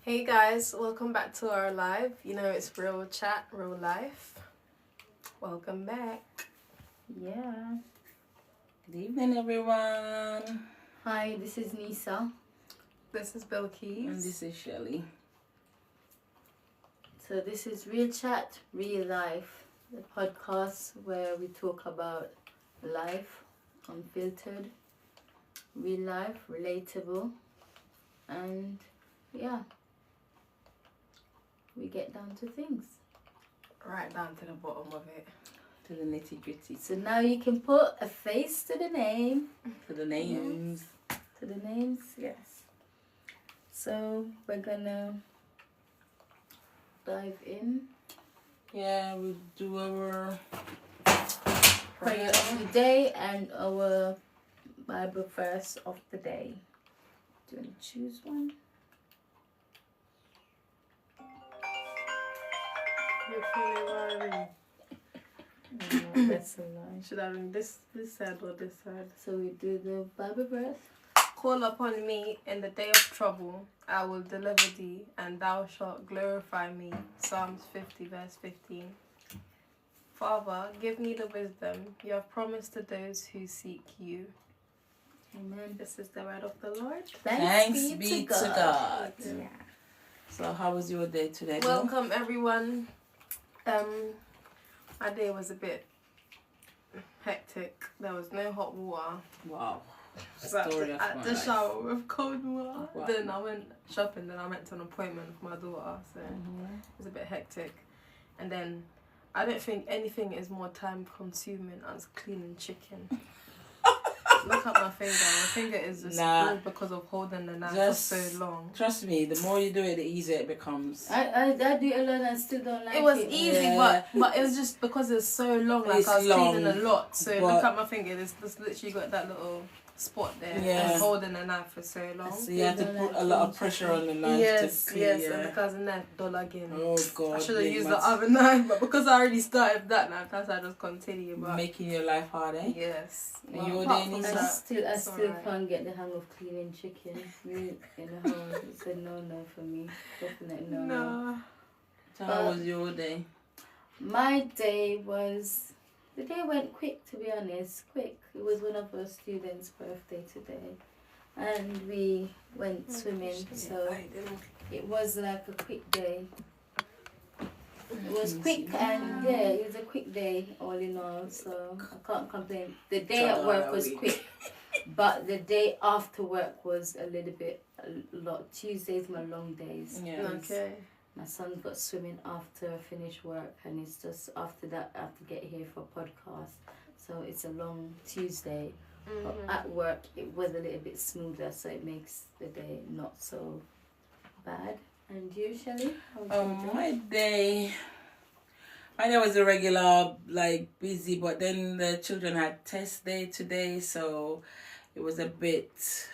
Hey guys, welcome back to our live. You know, it's real chat, real life. Welcome back. Yeah. Good evening, everyone. Hi, this is Nisa. This is Bill Keys. And this is Shelly. So this is Real Chat, Real Life, the podcast where we talk about life, unfiltered, real life, relatable, and yeah, we get down to things. Right down to the bottom of it. To the nitty gritty. So now you can put a face to the name. To the names. Yes. To the names, yes. So we're gonna dive in. Yeah, we'll do our Prayer of the day and our Bible verse of the day. Do you want to choose one? That's a lie. Should I ring this side or this side? So we do the Bible verse. Call upon me in the day of trouble. I will deliver thee, and thou shalt glorify me. Psalms 50 verse 15. Father, give me the wisdom you have promised to those who seek you. Amen. This is the word of the Lord. Thanks be to God. Yeah. So how was your day today? Welcome everyone. My day was a bit hectic. There was no hot water. Wow. So Story of I had my to life. shower with cold water. Wow. Then I went shopping. Then I went to an appointment with my daughter. So it was a bit hectic. And then I don't think anything is more time consuming as cleaning chicken. Look at my finger. My finger is just blue because of holding the knife for so long. Trust me, the more you do it, the easier it becomes. I do it alone and still don't like it. It was easy, but it was just because it's so long. Like It's I was long, cleaning a lot. So but- look at my finger. There's literally got that little spot there. Yeah. And holding the knife for so long. So you have to put a lot of pressure on the knife Yes, to clear. yes, and because of knife, dollar again. Oh God. I should have yeah, used man. the other knife, but because I already started with that knife, that's why I just continue. But Making your life hard, eh? yes, And well, your apart day, from Nisa? that, I it's still alright. can't get the hang of cleaning chicken in the house. It's a no for me. Definitely no. No. So how was your day? My day was... The day went quick, to be honest. Quick. It was one of our students' birthday today. And we went swimming, so it was like a quick day. It was quick and it was a quick day all in all, so I can't complain. The day at work was quick, but the day after work was a lot. Tuesdays my long days. Yeah. Okay. My son's got swimming after I finish work, and it's just after that I have to get here for a podcast. So it's a long Tuesday. But at work it was a little bit smoother, so it makes the day not so bad. And you, Shelley? My day was a regular, like, busy, but then the children had test day today, so it was a bit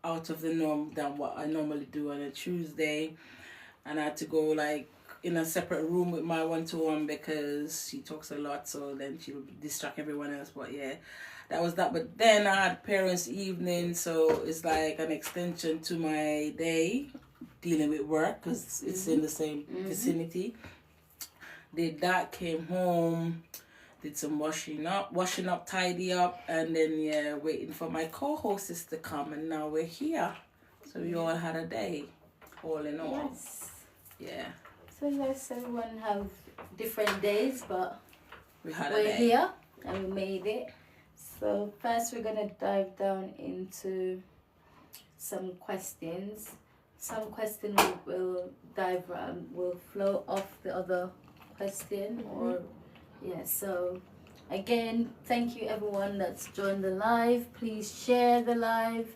out of the norm than what I normally do on a Tuesday. And I had to go, like, in a separate room with my one-to-one because she talks a lot, so then she would distract everyone else. But yeah, that was that. But then I had parents' evening, so it's like an extension to my day dealing with work because it's in the same vicinity. Did that, came home, did some washing up, tidy up, and then waiting for my co-hosts to come, and now we're here. So we all had a day, all in all. Yes. Yeah. So yes, everyone have different days, but We had a we're day. here and we made it. So first we're gonna dive down into some questions. Some questions will flow off the other question so again, thank you everyone that's joined the live. Please share the live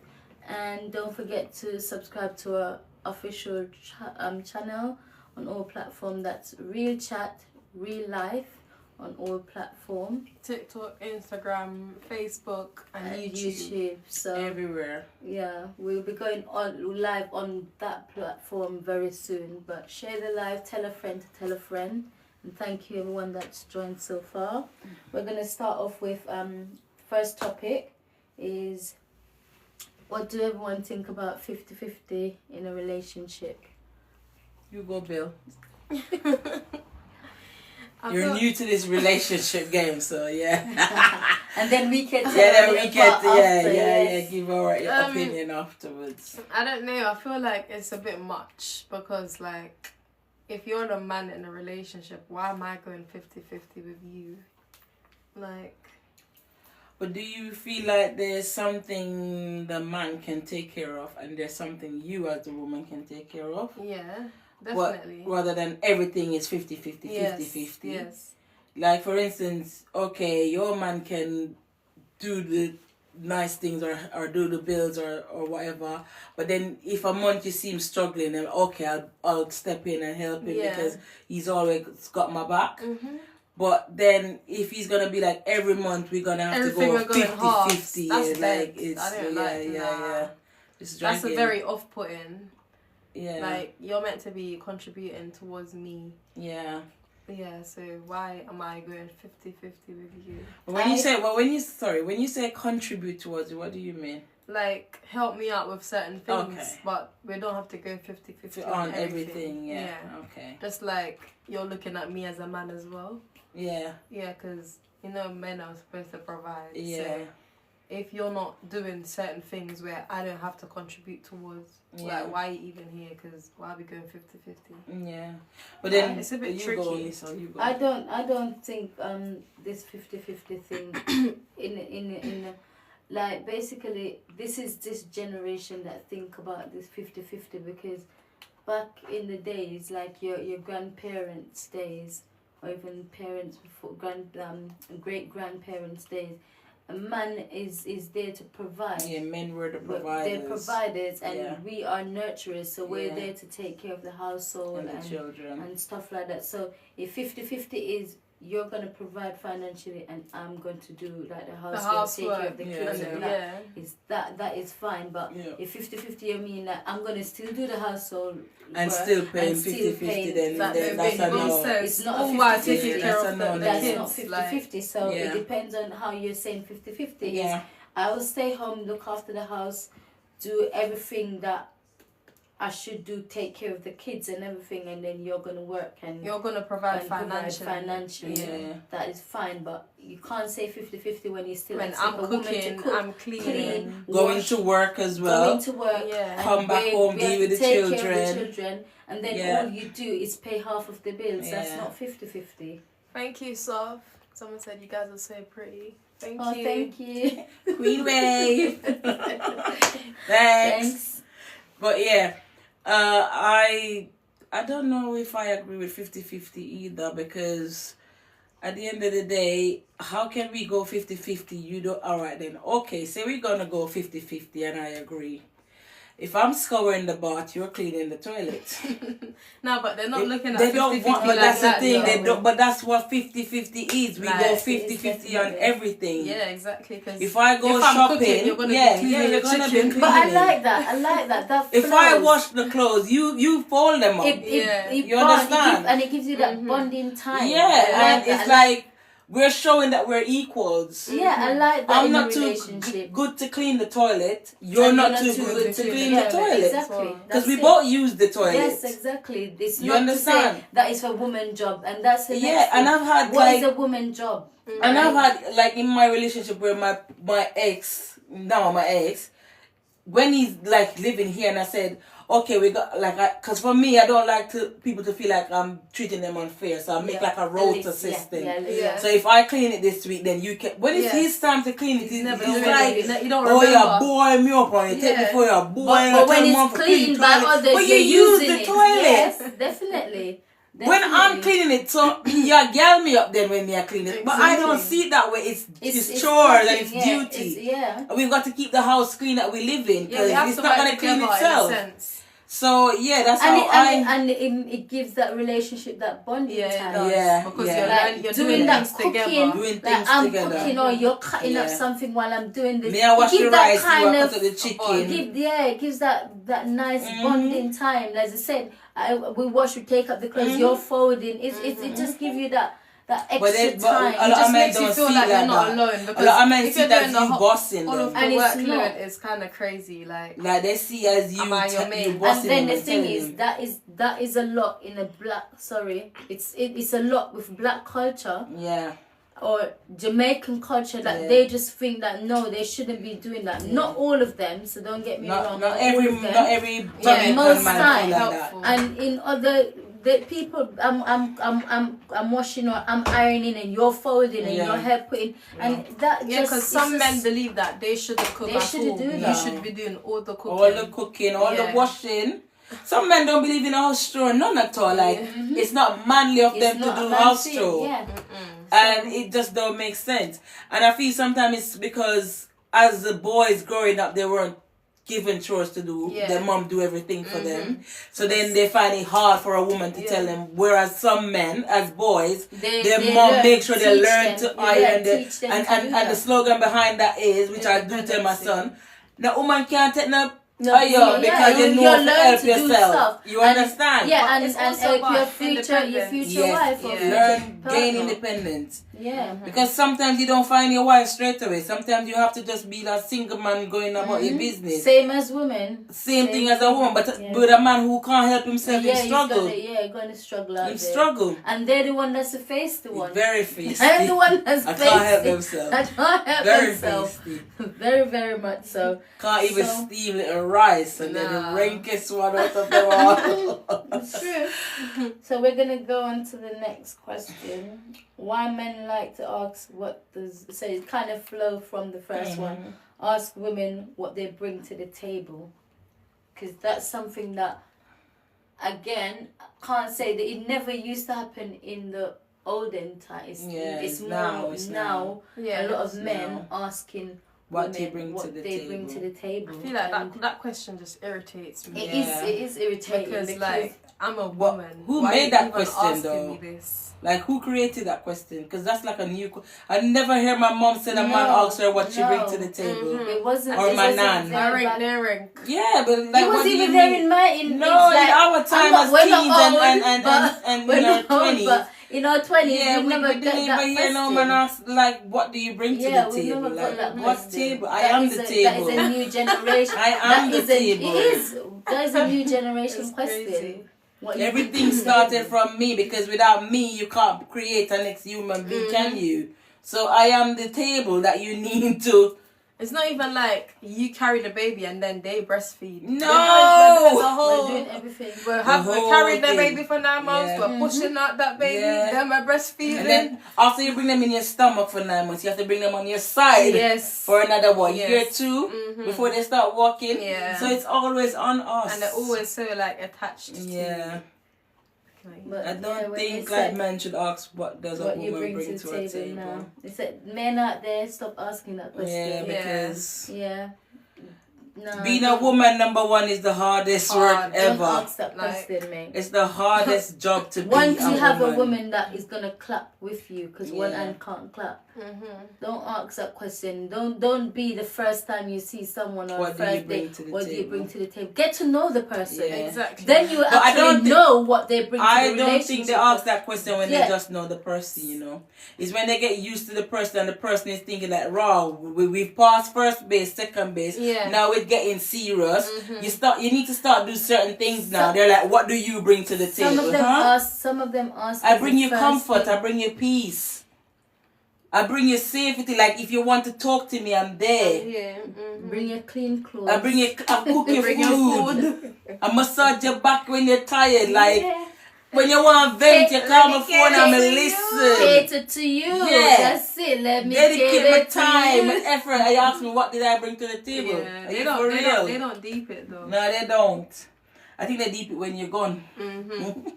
and don't forget to subscribe to our official channel on all platforms. That's Real Chat, Real Life on all platforms. TikTok, Instagram, Facebook, and YouTube. So Everywhere. yeah, we'll be going on live on that platform very soon. But share the live, tell a friend to tell a friend, and thank you everyone that's joined so far. We're gonna start off with first topic is What do everyone think about 50-50 in a relationship? You go, Bill. I You're feel- new to this relationship game, so yeah. And then we can Yeah, then we tell can, about after, yeah, yes. give our Um, opinion afterwards. I don't know. I feel like it's a bit much because, like, if you're the man in a relationship, why am I going 50-50 with you? Like, But do you feel like there's something the man can take care of, and there's something you as the woman can take care of? yeah, What- definitely. rather than everything is 50-50, Yes, 50-50. yes. Like, for instance, okay, your man can do the nice things or do the bills or whatever, but then if a month you see him struggling, then okay, I'll step in and help him Yeah. because he's always got my back. Mm-hmm. But then if he's gonna be like every month we're gonna have Everything to we're go going 50-50, halves. yeah, That's like dead. it's I don't like nah. It's That's a dragging. very off-putting. yeah, Like, you're meant to be contributing towards me. yeah. Yeah, so why am I going 50-50 with you? But when you say contribute towards it, what do you mean? Like, help me out with certain things, Okay. but we don't have to go 50-50 On everything, yeah. Okay. Just like you're looking at me as a man as well. Yeah. Yeah, because, you know, men are supposed to provide. Yeah. So if you're not doing certain things where I don't have to contribute towards, Yeah. like, why are you even here? Because why are we going 50-50? Yeah. But then It's a bit you tricky. go, Lisa, you go. I don't think this 50-50 thing in like basically this is this generation that think about this 50-50 because back in the days like your grandparents' days or even parents before great grandparents' days, a man is there to provide. Yeah, men were the But providers. they're providers and Yeah. we are nurturers, so we're Yeah. there to take care of the household and the children. and stuff like that. So if 50-50 is you're gonna provide financially and I'm going to do like the house, take care of the Yeah, kids yeah. and Yeah. that is fine. But Yeah. if 50-50 you mean that I'm gonna still do the household And work still paying and still 50-50, paying then That that's makes a no no. sense. It's not a All while 50-50. taking That's care a of no, the no. that's kids. not 50-50. So Yeah. it depends on how you're saying 50-50 is. Yeah. I will stay home, look after the house, do everything that I should do, take care of the kids and everything, and then you're gonna work and You're going to provide and provide financially. financially. Yeah. That is fine, but you can't say 50-50 when you still When expect I'm a woman cooking, to cook, I'm cleaning. Going wash, to work as well. going to work, Yeah. Come back we home, have be to with the take care of the children. children, and then Yeah. all you do is pay half of the bills. That's Yeah. not 50-50. Thank you, Soph. Someone said you guys are so pretty. Thank Oh, you. thank you. Queen wave. Thanks. Thanks. But yeah, I don't know if I agree with 50-50 either, because at the end of the day, how can we go 50-50? You don't, all right then. Okay, say we're going to go 50-50 and I agree. If I'm scouring the bath, you're cleaning the toilet. No, but they're not looking at They 50-50 don't want, but like that's that, the thing. though. They don't, but that's what 50-50 is. We Like, go it is 50-50 on definitely. everything. Yeah, exactly. Cause If I go if I'm shopping, cooking, you're gonna yeah, be cleaning yeah, you're the gonna be chicken. cleaning. But I like that. I like that. That If I flows. wash the clothes, you fold them up. Yeah. You understand? and it gives you that Mhm. bonding time. Yeah, I like and that. it's like we're showing that we're equals. Yeah, I like that I'm in not a too relationship. good to clean the toilet. You're And not too good to clean the yeah, toilet. Exactly. Because Because we That's it. both use the toilet. Yes, exactly. It's You not understand? to say that is a woman's job, and that's the Yeah, next and thing. I've had What like is a woman's job? And I've had, like, in my relationship where my ex, now my ex, when he's, like, living here, and I said, okay, we got, like, because for me, I don't like people to feel like I'm treating them unfair, so I make, like, a rota system. Yeah. So if I clean it this week, then you can, when it's Yeah. his time to clean it, He's it's never it's doing like, it. You don't oh, remember. yeah, boy me up on it, take me Yeah. for your boy, But when it's clean by others, but you you're use using the it. toilet. Yes, definitely. When I'm cleaning it, so you gal me up then when me are cleaning it. But I don't Exactly. see it that way. It's chores cooking, and it's yeah, duty. yeah. And we've got to keep the house clean that we live in, Yeah, because we have it's to not work going to clean together itself. in a sense. So yeah, that's And how it gives that relationship that bonding Yeah, it time. does. Yeah, Because yeah. you're doing doing that things cooking, together. doing like things I'm together. cooking or you're cutting up Yeah. something while I'm doing this. Me I wash It the gives that rice, you kind I of cut up the chicken. it gives that nice Mhm. bonding time. As I said, we wash, we take up the clothes. Mhm. You're folding. It just gives you that But extra but time. a lot It of just men makes you don't feel see like like you're not that. alone. A Because lot of men if see you're that doing the you whole, bossing all of them. the And it's workload not. is kind of crazy. Like, Like they see as you Am I your you mate? bossing And then them the and thing telling is them. that is a lot in a black. Sorry, it's a lot with black culture Yeah. or Jamaican culture that Yeah. they just think that no, they shouldn't be doing that. Not all of them, so don't get me wrong. Not all of them. every Jamaican most man times. feel like that. helpful. And in other the people, I'm washing or I'm ironing and you're folding and Yeah. your hair putting and that Yeah, just because it's some just- men believe that they shouldn't cook They at shouldn't all. do You that. should be doing all the cooking. All the cooking, all the Yeah. washing. Some men don't believe in house chore, none at all. Like it's not manly of it's them to not do a man's house thing, chore. yeah. And it just don't make sense. And I feel sometimes it's because as the boys growing up, they weren't given chores to do. Yeah. Their mom do everything for them. So then they find it hard for a woman to tell them. Whereas some men, as boys, their mom learn, make sure they teach learn them, to yeah, iron. teach them to do And the that. slogan behind that is, which I do tell my son, the woman can't take no No, iron because you know you're to learn help to do yourself. stuff. You And- understand? Yeah, But and it's and also help your about future independence. wife or Yes, future learn, partner. gain independence. Yeah. Because sometimes you don't find your wife straight away. Sometimes you have to just be that single man going about your business. Same as women. Same thing as a woman, but Yeah. with a man who can't help himself, Yeah, he struggle. he's gonna struggle out He there. struggle. And they're the one that's to face the one. Very feisty. They're the one that's I can't help facing- themselves. I can't help Very themselves. feisty. Very, very much so. Can't even So- steam little rice and then the Nah. rankest one out of them all. It's true. So we're gonna go on to the next question. Why men like to ask what does so it kind of flow from the first one. Ask women what they bring to the table, because that's something that, again, I can't say that it never used to happen in the olden times. Yeah, it's more now, it's now. Yeah, A lot of it's men now. asking What women do you bring what to the they table? bring to the table. I feel like And that question just irritates me. it is irritating Because like I'm a What- woman. who Why made are you that even question, asking though? me this? Like, who created that question? Because that's like a new... I never hear my mom say a man No, asked her what she no. bring to the table. it wasn't. Or it my wasn't nan. very back- Narink. Yeah, but like, It what was do you even there mean? in my in No, it's like, in our time I'm as we're teens not old, and we're in our not old, 20s. but in our 20s Yeah, we we never didn't get even that hear no question. man ask, like, what do you bring to Yeah, the we table? never got Like, that what question. table? I That am is the a- table. That is a new generation. I am the table. It is. That is a new generation It's question. crazy. What you Everything bring to the started table. from me because without me, you can't create an next human being, can you? So I am the table that you need to. It's not even like you carry the baby and then they breastfeed. No! There's a We're whole. doing everything. We're whole carrying the thing. baby for 9 months. Yeah. We're pushing out that baby. Yeah. Then we're breastfeeding. And then after you bring them in your stomach for 9 months, you have to bring them on your side yes. for another Yes. year 2 Mhm. before they start walking. Yeah. So it's always on us. And they're always so like attached to Yeah. you. But, I yeah, don't when think they like said men should ask what does a what you woman bring to the a table now. They said men out there, stop asking that Yeah, question. because Yeah. No. being a woman, number one, is the hardest Hard. work Don't ever. ask that Like- question, mate. It's the hardest job to be Once you have woman. a woman that is gonna clap with you, because one Yeah. hand can't clap. Mm-hmm. Don't ask that question. Don't be the first time you see someone on What do you first bring date. to the What do you table? bring to the table? Get to know the person. Yeah. Exactly. Then you But I actually don't thi- know what they bring to the I relationship. don't think they ask that question when Yeah. they just know the person, you know. It's when they get used to the person and the person is thinking like, raw, we've passed first base, second base. Yeah. Now it's getting serious. You need to start do certain things now. They're like, what do you bring to the Some table? of them Huh? ask. Some of them ask. I as bring a you first comfort. thing. I bring you peace. I bring you safety. Like if you want to talk to me, I'm there. Yeah. Mm-hmm. Bring your clean clothes. I cook your Bring food. your food. I massage your back when you're tired. Like Yeah. when you want vent, you call my Let me phone and cater I to listen. Cater to you. Yeah. That's it. Let me Dedicate cater my to time you. and effort. I ask me what did I bring to the table. Yeah. Are They you don't. for They real? don't. They don't deep it though. No, they don't. I think they deep it when you're gone. Mm-hmm.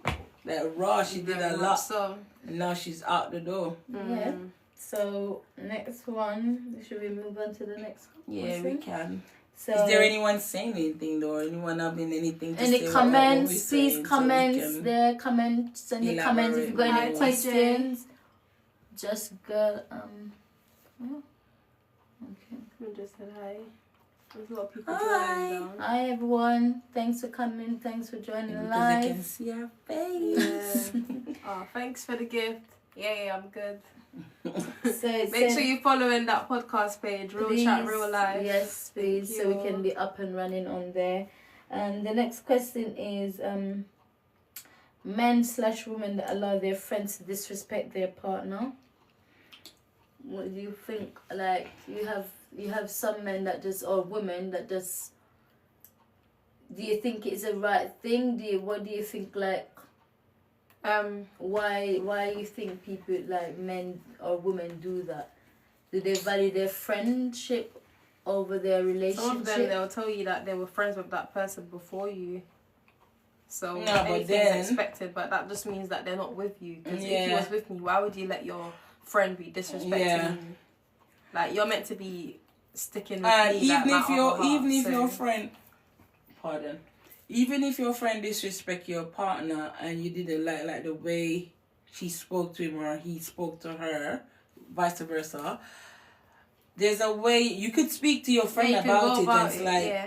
Like raw, she did a lot, So. and now she's out the door. Yeah. So next one. Should we move on to the next Yeah, we question? can. So Is there anyone saying anything though? Anyone having anything to any say? comments? Please Please comments. There comments. Send your comments if you've got Hi, any TJ. questions. Just go. Oh, okay. We just said hi. There's a lot of people Hi. joining down. Hi everyone. Thanks for coming. Thanks for joining Because live. they can see our face. Yeah. Oh, thanks for the gift. Yeah, I'm good. So Make sure you're following that podcast page, Real Chat, Real Life. Yes, please, so we can be up and running on there. And the next question is men/women that allow their friends to disrespect their partner. What do you think? Like you have some men that just, or women that just. Do you think it's a right thing? What do you think, like? Why you think people, like men or women, do that? Do they value their friendship over their relationship? Some of them, they'll tell you that they were friends with that person before you. So No, but anything's then- expected, but that just means that they're not with you. Because if Yeah. he was with me, why would you let your friend be disrespecting Yeah. you? Like, you're meant to be sticking with And me. even like, if my your other half, even if so- your friend, pardon, even if your friend disrespect your partner and you didn't like the way she spoke to him or he spoke to her, vice versa, there's a way you could speak to your friend you can about go it. about And it's like, yeah.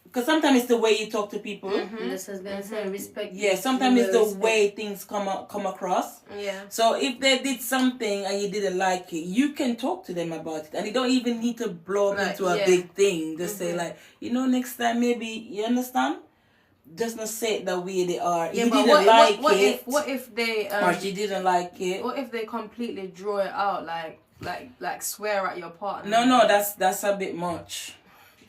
because sometimes it's the way you talk to people. Mm-hmm. This is gonna say respect. Yeah, sometimes it's the way things come across. Yeah. So if they did something and you didn't like it, you can talk to them about it, and you don't even need to blow up Like, into a yeah. big thing. Just say Mhm. like, next time maybe, you understand? Just not say it the way they are. Yeah, You but didn't like what it, what if they or she didn't like it. what if they completely draw it out, like swear at your partner? No, that's a bit much.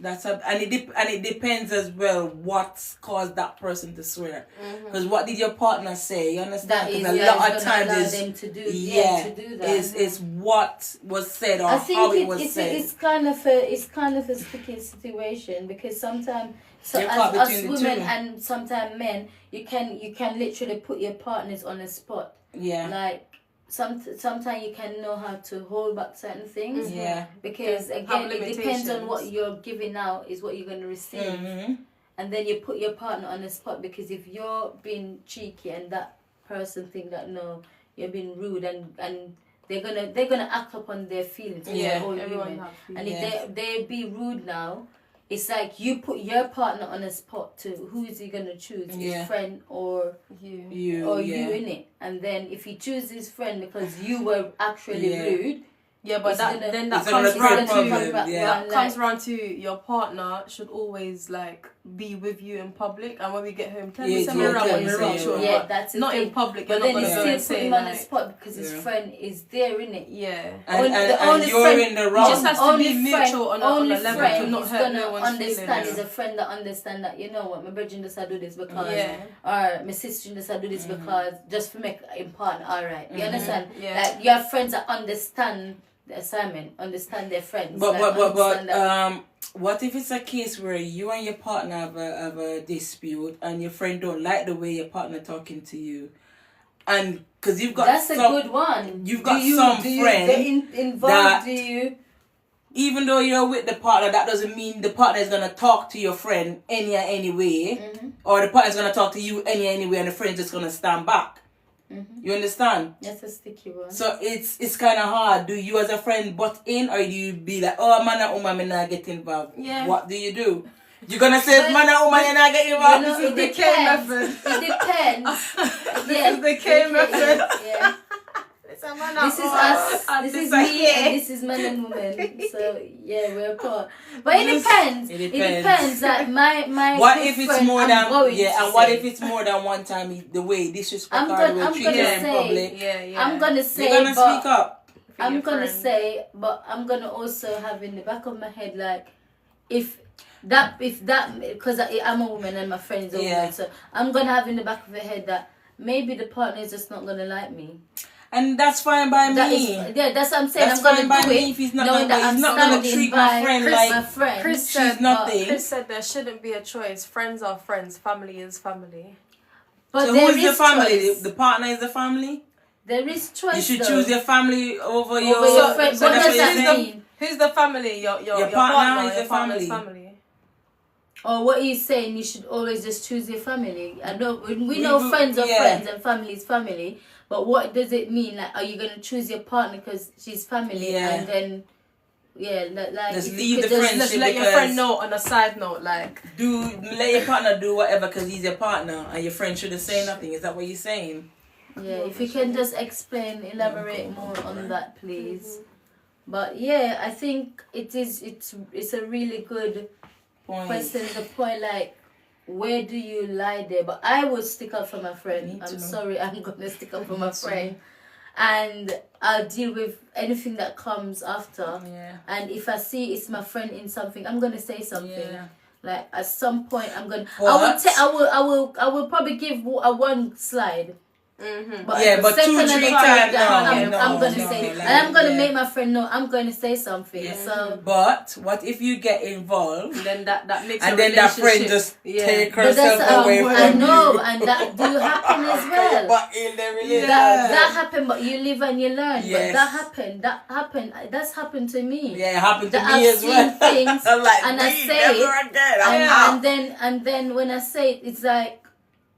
And it depends as well what's caused that person to swear. Because what did your partner say? You understand? That is, 'Cause a yeah, lot it's of gonna times allow is them to do, yeah, to do that. is what was said or I think how it was said. it's kind of a sticky situation, because sometimes You're as caught us between the women two. and sometimes men, you can literally put your partners on a spot. Yeah. Like sometimes you can know how to hold back certain things. Yeah. Because Have again, it depends on limitations. what you're giving out is what you're going to receive. Mhm. And then you put your partner on the spot, because if you're being cheeky and that person think that no, you're being rude, and they're gonna act upon their feelings. Yeah. We're all Everyone human. have And Yeah. if they be rude now, it's like you put your partner on a spot to who is he gonna choose, Yeah. his friend or you. You in it. And then if he chooses his friend because you were actually Yeah. rude, Yeah, but It's that gonna- then that It's gonna comes create round problem, to yeah. that comes round to your partner should always like be with you in public, and when we get home, tell me Yeah, something wrong yeah, when we're yeah, wrong, sure, yeah, but that's the not thing. in public. But You're then not you gonna still go put and say him on the like, spot because his Yeah. friend is there, innit? yeah. The And only you're friend- in the It wrong. just has to be mutual on a only level friend to not is hurt gonna no one's understand feelings. is a friend that understand that, you know what, my brother just do this because Yeah. or my sister just do this because just for make him partner, alright. You understand? Yeah. Like you have friends that understand the assignment, understand their friends. But like, understand that- what if it's a case where you and your partner have a dispute and your friend don't like the way your partner talking to you, and because you've got that's a some, good one. you've got some do you friend get involved? that- Do you? even though you're with the partner, that doesn't mean the partner is gonna talk to your friend any way, Mm-hmm. or the partner is gonna talk to you any way, and the friend's just gonna stand back. Mm-hmm. You understand? That's a sticky one. So it's kind of hard. Do you as a friend butt in, or do you be like, oh man and woman, me not get involved? Yeah. What do you do? You gonna say man and woman, you not get involved? You know, This is it the K depends. method. It depends. This is the K method. Yeah. This is us. This is me, and this is men and women. So yeah, we're apart. But it depends. It It depends. depends. Like my What good if it's friend, more I'm than going yeah? to And what say- if it's more than one time? The way disrespect I'm or gonna- the way I'm treat gonna her in say- public. Yeah. I'm gonna say, You're gonna but speak up. For I'm your gonna friend. say, but I'm gonna also have in the back of my head like, if that because I'm a woman and my friend is a Yeah. woman, so I'm gonna have in the back of the head that maybe the partner is just not gonna like me. And that's fine by That me. is, yeah, that's what I'm saying. That's I'm gonna fine by do me it if he's not knowing gonna- that he's I'm not gonna standing treat my by friend Chris, like my friend. Chris she's said, nothing. Chris said there shouldn't be a choice. Friends are friends. Family is family. But So there who's the is family? choice. The partner is the family. There is choice. You should though. choose your family over your. Over your friend. So What that's does what you're that saying. mean? Who's the family? Your partner is your the partner's family. Or what he's saying, you should always just choose your family. I know we know will- friends are yeah. friends and family is family, but what does it mean? Like, are you gonna choose your partner because she's family, Yeah. and then like Just if leave you the could friendship. Just let your because- friend know on a side note, like Let your partner do whatever because he's your partner, and your friend shouldn't say nothing. Is that what you're saying? Yeah, if you can just elaborate more on that, please. But yeah, I think it's a really good question. The point, like, where do you lie there? But I would stick up for my friend. I'm sorry, I'm gonna stick up for my friend, and I'll deal with anything that comes after. Yeah. And if I see it's my friend in something, I'm gonna say something. Yeah. Like at some point, I'm gonna. What? I will probably give a one slide. But Yeah, the but second 2-3 and the times, third time, no, I'm gonna no, say, like, and I'm gonna yeah. make my friend know I'm going to say something. Yeah. So, But what if you get involved Then that makes and a then that friend relationship- just Yeah. take but herself that's away from I know, you? and that do happen as well. But in the relationship. That happened, but you live and you learn. But Yes. that happened. That's happened to me. Yeah, it happened to That me I've as well. seen things, I'm like, and I "Please, say never it, again. I'm out." and then when I say it, it's like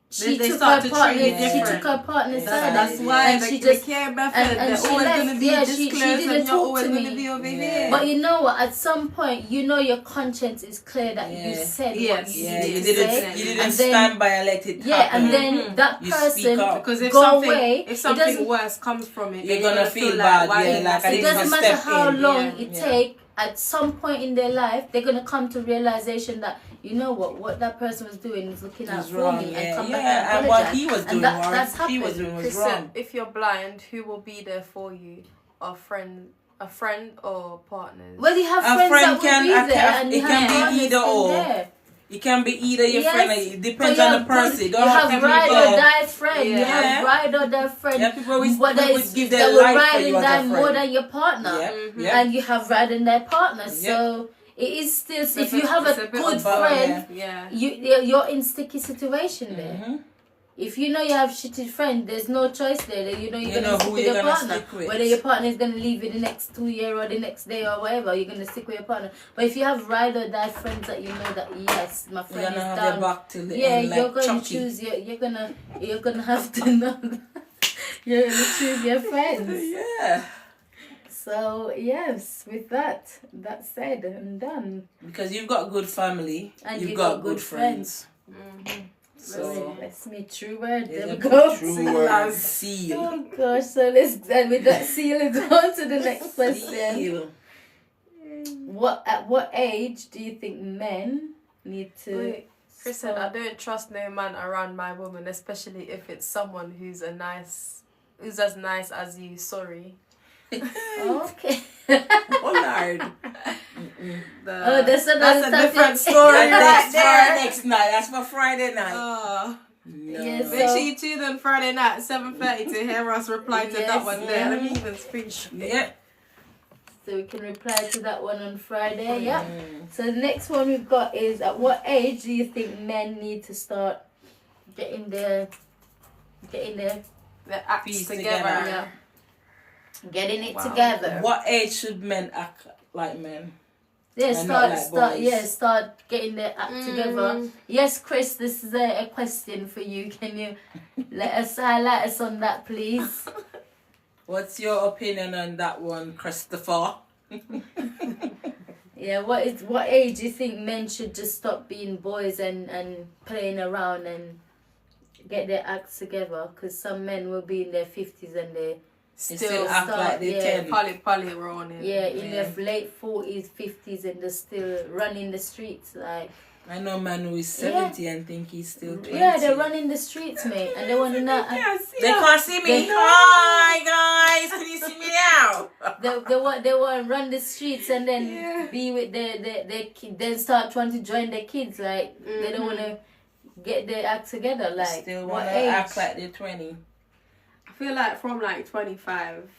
she They took start her to treat partner. you She different. took her partner's That's side. That's Yeah. why and the, she the just care method, and they're she always left. going to be Yeah, she disclosed didn't and you're talk always to going to me. be over Yeah. here. But you know what? At some point, you know your conscience is clear that you Yeah. said what Yes. you Yeah, needed you to didn't. say. You didn't And then- stand by and let it happen. Yeah, and then that You speak person up. Because if go something, away. if it something doesn't, worse comes from it, You're then gonna feel like, bad, why yeah, didn't like I I say it didn't doesn't step matter how in. long Yeah. it Yeah. take. At some point in their life, they're gonna come to realization that you know what that person was doing was looking out It's for wrong, me yeah. and come Yeah, back and and what apologize. he was And doing, that- or that's she was happened. doing was Chris wrong. said, if you're blind, who will be there for you? A friend or partners? Well, you have A friends friend that will be can- there, and it you can have be partners either in or. there. It can be either your Yes, friend. It depends but on you the have person. good- Don't you have have to ride be or there. die friend. You Yeah. have ride or die friend. Yeah, people always But would there's- give they their will life ride for and you as die a more friend. than your partner. Yeah, Mhm. yeah. And you have ride and die partners. Yeah. So it is still, It's if a you bit- have it's a bit good of both, friend, Yeah. you're in sticky situation there. Mhm. If you know you have shitty friend, there's no choice there. That you know you're You gonna know stick who with you're your gonna partner. stick with. Whether your partner is gonna leave you the next 2 years or the next day or whatever, you're gonna stick with your partner. But if you have ride or die friends that you know that yes, my You're friend gonna is have down. your back till the Yeah, end, you're like going Chucky. to choose you're gonna have to know you're gonna choose your friends. Yeah, So yes, with that said and done. because you've got good family, And you've you got got good good friends. So That's me true word. there's There a we go. true word seal. Oh gosh, so let's and with that seal it on to the next question. Seal. At what age do you think men need to Wait, Chris said, I start- don't trust no man around my woman, especially if it's someone who's as nice as you. Sorry. Okay. Oh Lord. That's another That's a topic. different story right That's there. for next night. That's for Friday night. Oh. No. Yes. Make sure you tune in Friday night 7:30 to hear us reply to Yes, that one there. yeah. Let me even screenshot it. Yeah. So we can reply to that one on Friday. Yeah. Mm. So the next one we've got is at what age do you think men need to start getting their The acts Piece together. together. yeah, getting it Wow. together? What age should men act like men? Yeah, And not start like boys. start getting their act together. Yes, Chris, this is a question for you. Can you let us highlight us on that, please? What's your opinion on that one, Christopher? Yeah, what age do you think men should just stop being boys and playing around and get their acts together? Because some men will be in their 50s and they Still act start, like they're yeah. 10. Poly running. in Yeah. their late 40s, 50s and they're still running the streets like I know a man who is 70 and think he's still 20. yeah, they're running the streets, mate, and they want to know. They can't see me. Hi guys, can you see me now? They want to run the streets and then be with their kid, then start trying to join their kids. Like they don't want to get their act together. Like Still what want to age? act like they're 20. I feel like from like 25.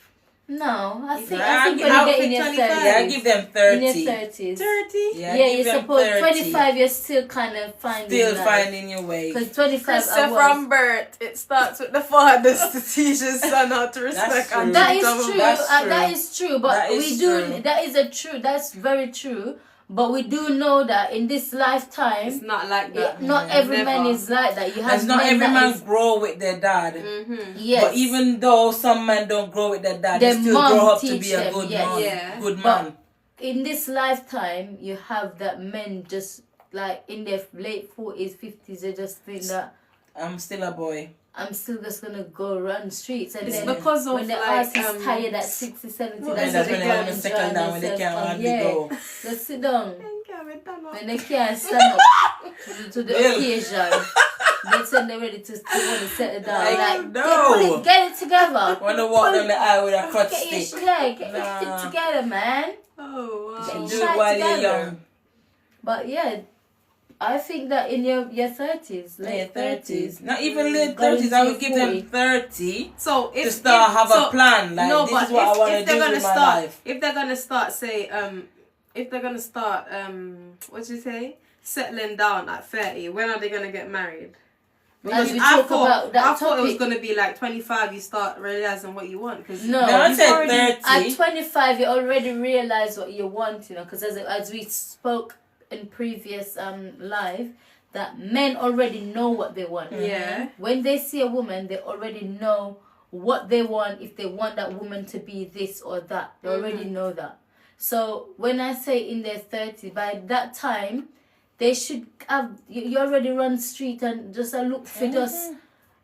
No, I think I'll when give- you I'll get in pick your 25. 30s. Yeah, give them in 30. your 30s. 30? Yeah, give you're them supposed 30. 25. You're still kind of finding. Still finding your way. Because 25 Christopher I was. from birth, it starts with the fathers to teach his son how to respect true. and That treat is other true. That's true. That is true. But That is we do. true. That is a true. That's very true. But we do know that in this lifetime, It's not like that. not every man Never. is like that. You have As not men every that man is- grow with their dad. Mm-hmm. yes. But even though some men don't grow with their dad, Their they still mom grow up to teach be a them, good yes. man. Yeah. Good But- man. in this lifetime, you have that men just like in their late 40s, 50s, they just think that I'm still a boy. I'm still just gonna go run streets, and It's then because of when the like arse is tired at 60, 70, Well, And that's that's when when they they go want to and settle drown down when they themselves can't from hardly go. Just sit down. When When they can't stand up to the Bill. occasion, that's when they're ready to want to settle down. Like, Like, no. get it together. Want to walk down the aisle with a crutch Get stick. it Nah. together, man. Oh wow. Get Do your it shit while you're together. young. But yeah, I think that in your 30s, late 30s, Not even late going 30s. I would to give them 40. 30 So if to start have so- a plan. Like, no, this but is what I want to if they're do gonna with my start, life. if they're gonna start, say, if they're gonna start, what did you say, settling down at 30, when are they gonna get married? Because we I talk about that thought it was topic. gonna be like 25. You start realizing what you want. Cause No, No, I you've said already- 30. At 25, you already realize what you want, you know, because as we spoke in previous live, that men already know what they want. Yeah. When they see a woman, they already know what they want. If they want that woman to be this or that, they already know that. So when I say in their 30s, by that time, they should have you already run street and just look for just.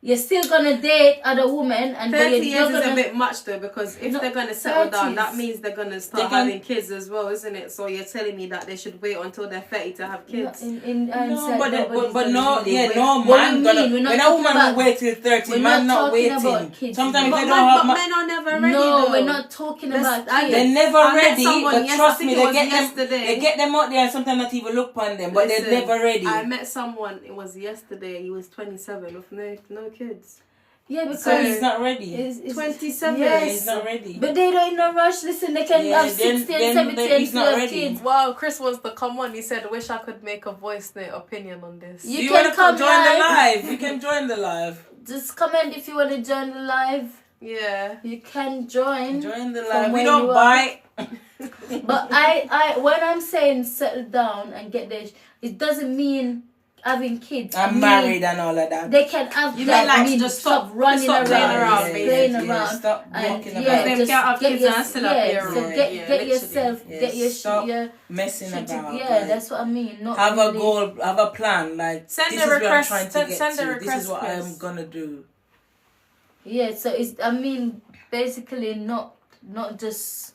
You're still gonna date other women, and 30 you're years is gonna, a bit much though, because if No, they're gonna settle down, 30s. that means they're gonna start They can- having kids as well, isn't it? So you're telling me that they should wait until they're 30 to have kids. No, but nobody's no, gonna yeah, wait. no What man do you gonna. mean? We're not When a talking woman about- will wait till 30, we're man not not talking waiting. about kids. Sometimes But they men, don't have. but men are never ready No, though. we're not talking about I- kids. They're never I met ready, someone but yes- I trust think me, it they was get yesterday. them. They get them out there and sometimes not even look upon them, but Listen, they're never ready. I met someone, it was yesterday, he was 27 with no kids. Yeah, because So he's not ready. it's 27. Yes. He's not ready. But they don't in a rush. Listen, they can Yeah, have 16, then 17 he's and not still have ready. kids. Wow, Chris wants to come on. He said, wish I could make a voice note opinion on this. You Do you can want to come join live. the live? You can join the live. Just comment if you want to join the live. Yeah. You can join. Join the From live. We where don't you are. bite. But I when I'm saying settle down and get there, it doesn't mean having kids. I'm Mean married and all of that. They can have You that. mean like mean just stop running stop around, playing around, playing basically. around. Stop And walking yeah, about. Them just can't have get kids your, and still have yeah, their so own. get Yeah, get yourself, Yeah, get your stop your messing shit. about. Yeah, like, that's what I mean. Not have really, a goal, have a plan. Like Send this a is where I'm request, trying to send- get send a to. This request, is what Chris. I'm gonna do. Yeah, so it's I mean basically not just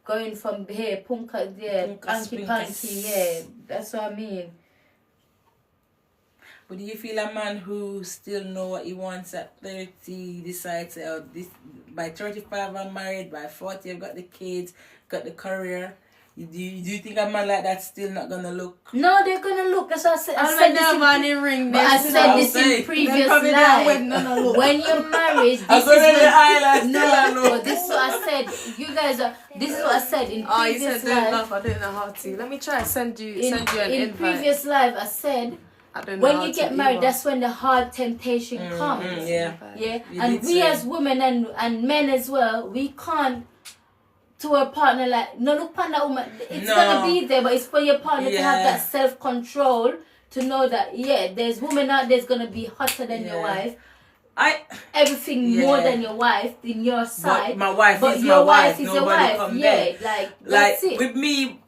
going from here, punka, yeah, Punka, panky spinka. panky, yeah. That's what I mean. But do you feel a man who still know what he wants at 30 decides, oh, this by 35 I'm married, by 40 I've got the kids, got the career? Do you think a man like that still not gonna look? No, they're gonna look. That's what I said. I I said said this in, never any ring. but I said this in previous live. When you're married, I this go to the is when, island. no, but this is what I said. You guys are. This is what I said in Oh, you said previous don't live. laugh. I don't know how to. Let me try and send you In an invite. previous live, I said I don't know when how you to get married, either. that's when the hard temptation comes. Yeah. Yeah, You and did we say. as women and men as well, we can't to a partner like no look upon that woman. It's No. gonna be there, but it's for your partner to have Yeah. that self control to know that there's women out there's gonna be hotter than your Yeah. wife, Yeah. everything more than your wife in your But side. my wife But is your my wife wife. is your Nobody wife. come Yeah, there. like Like that's it. with me,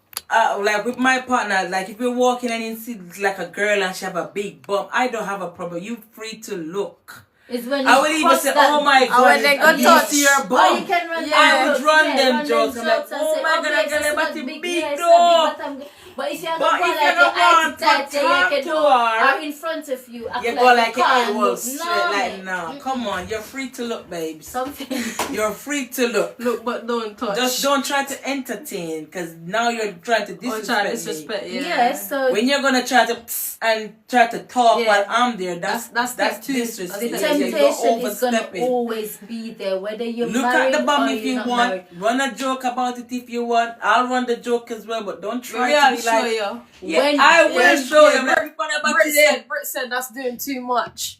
like with my partner, like if you're walking and you see like a girl and she have a big bump, I don't have a problem. You free to look. It's when I you would even cross say, that- oh my god, when they go I'm talk used to your Or you bump. can run Yeah. I would run them run jokes them like, jokes and oh say, my god, I yes, got it's a not big yes, dog. it's not big, but if you're But gonna go if like you don't your eyes want to tight, you talk can to do her, or in front of you. act You go like your can't eye look. was straight, No, like man. no, come on, you're free to look, babes. Something. You're free to look. Look, but don't touch. Just don't try to entertain, because now you're trying to Or disrespect try me. disrespect. Yeah. Yeah, so When you're gonna try to and try to talk Yeah. while I'm there, that's step two. disrespect. the Yeah, temptation You're is gonna overstepping. always be there, whether you're Look married at the bum or if you're you not want. married. Run a joke about it if you want. I'll run the joke as well, but don't try Maybe I'll to be show like, you. yeah, When- I will when- show yeah, you. Let me find out about Brit today. said that's doing too much.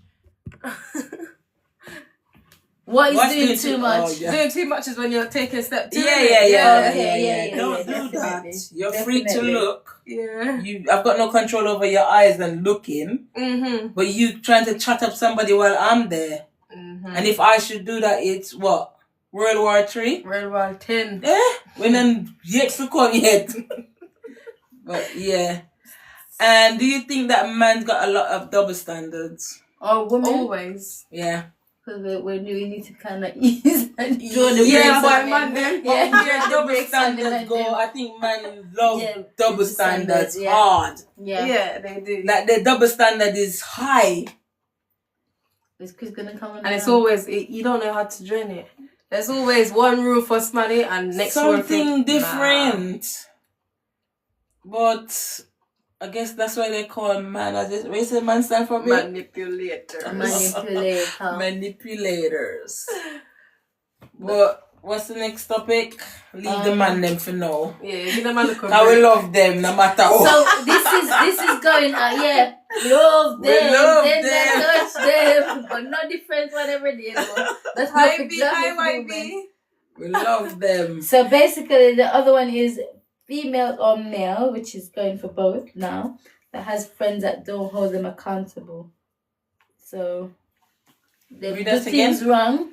What is What's doing too much? Oh, yeah. Doing too much is when you're taking step two. Yeah, innit? yeah, yeah, Okay, yeah, yeah, Don't do definitely. that. You're free to Definitely. look. Yeah. I've got no control over your eyes and looking, Mhm. but you trying to chat up somebody while I'm there. Mhm. And if I should do that, it's what? World War III? World War 10. When then yet to come yet. But yeah. And do you think that man's got a lot of double standards? or women? Always. Yeah. Because we need to kind of ease and draw the Yeah, brakes but on man, men. but where double Brakes on the standards go, men. I think man love Yeah, double the standards standards, yeah. hard. Yeah. They do. Like the double standard is high. It's gonna come on. And it's always, you don't know how to join it. There's always one rule for Smanny and next rule Something different. But I guess that's why they call man. What is the man stand for? Manipulator. Manipulators. But what's the next topic? Leave the man them for now. Yeah, give them a look. I will love them no matter what. So this is going out. Yeah, love We them. love then them. touch them, but not different whatever they do. That's how Maybe, hi, YB. We love them. So basically, the other one is female or male, which is going for both now, that has friends that don't hold them accountable. So they Read do that things again? wrong.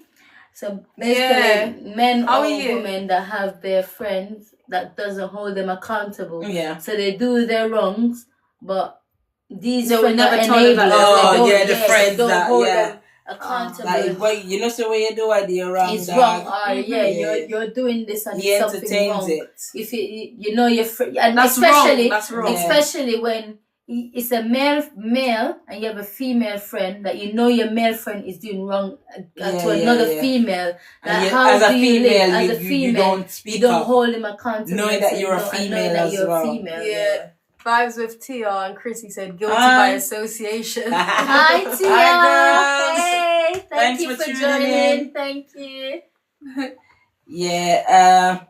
So basically, men How or are you? women that have their friends that doesn't hold them accountable. Yeah. So they do their wrongs, but these They will friends never are tell them enablers. that Oh, They yeah, don't- the friends they don't that, hold yeah. them accountable. Like, but you know, so when you do what you're wrong, It's dog, wrong, or Yeah. you're doing this and he it's something entertains wrong. it. If you know your friend, and That's especially wrong. That's wrong. especially when it's a male and you have a female friend that you know your male friend is doing wrong to another female. That And you, how as a do you live female, as a you female? don't speak You don't up. hold him accountable. Knowing and that say you're a no, and female knowing that as you're well. a female. Yeah. Vibes with Tia and Chrissy said guilty Hi. by association. Hi Tia. Hi, girls. Hey, thank Thanks you for for tuning joining. in. Thank you. Yeah,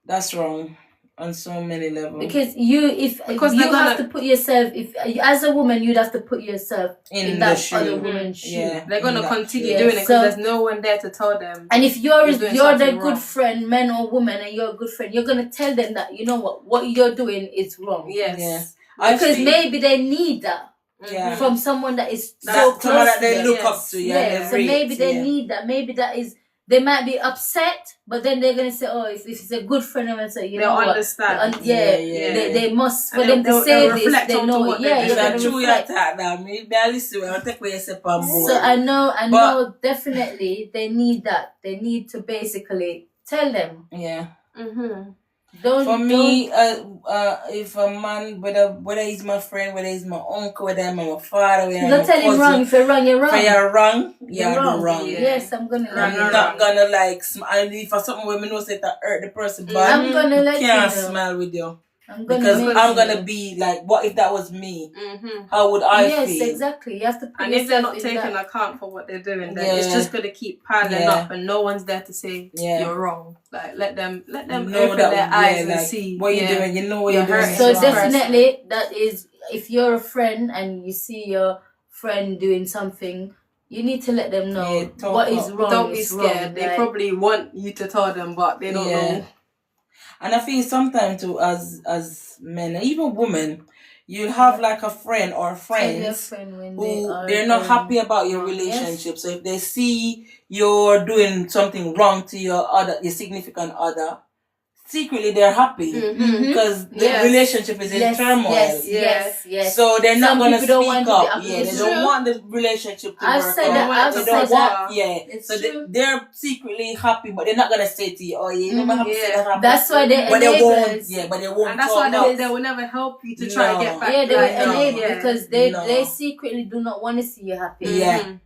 that's wrong on so many levels. Because you Because you they're have gonna- to put yourself, if as a woman you'd have to put yourself In in the that shoe. other woman's shoe. Yeah. They're gonna in that continue Yeah, doing it because so- there's no one there to tell them. And if you're You're doing the something good wrong. friend, man or woman, and you're a good friend, you're gonna tell them that you know what you're doing is wrong. Yes. Yeah. I Because feel- maybe they need that Yeah. from someone that is That- so close someone that to they them. look Yes. up to. Yeah. Yeah, so maybe they need that. Maybe that is they might be upset, but then they're gonna say, "Oh, if it's a good friend," I'm gonna say, "You They'll know what? understand. Yeah, yeah. They must for And them to they'll say this. reflect They onto know, what yeah, they're you're It's gonna a true reflect. attack now. Maybe I listen. I'll take what you say on board. So I know But- definitely they need that. They need to basically tell them. Yeah. Mm-hmm. Don't For me, if a man, whether he's my friend, whether he's my uncle, whether I'm my father, whether I'm don't my tell him cousin, wrong. If you're wrong, you're wrong. if you're wrong, You're you're wrong. wrong. Yeah. Yes, I'm gonna let I'm you know. not gonna like smile if for something when we know say that hurt the person, but I'm gonna let you can't know. smile with you I'm gonna because make I'm you gonna know. be like, what if that was me? Mm-hmm. How would I Yes, feel? exactly. You have to put And if they're yourself not in taking that. account for what they're doing, then it's Yeah. just gonna keep piling Yeah. up, and no one's there to say Yeah. you're wrong. Like let them Know open that, their eyes yeah, and like, see what you're yeah. doing. You know what You're you're doing. hurting So is wrong. definitely that is, if you're a friend and you see your friend doing something, you need to let them know Yeah, talk what is up. wrong. Don't be is scared. wrong, They like- probably want you to tell them, but they don't Yeah. know. And I feel sometimes too, as men, and even women, you'll have like a friend or tell your friends friend when who they're not happy about your Yes. relationship. So if they see you're doing something wrong to your significant other, secretly they're happy Mm-hmm. because the Yes. relationship is in turmoil. Yes. So they're not Some gonna people don't speak want to up. be happy. Yeah, they It's don't true. want the relationship to I've work said out. that. I've They said don't that. want, yeah. It's So true. they're secretly happy, but they're not gonna say to you, "Oh, yeah, you never have to say Yeah. that." happened." That's why they're But they won't. enablers. Yeah, but they won't. And that's talk why now. they will never help you to try No. to get back. Yeah, they like, will no. enable yeah. because No. they secretly do not want to see you happy. Yeah. Mhm.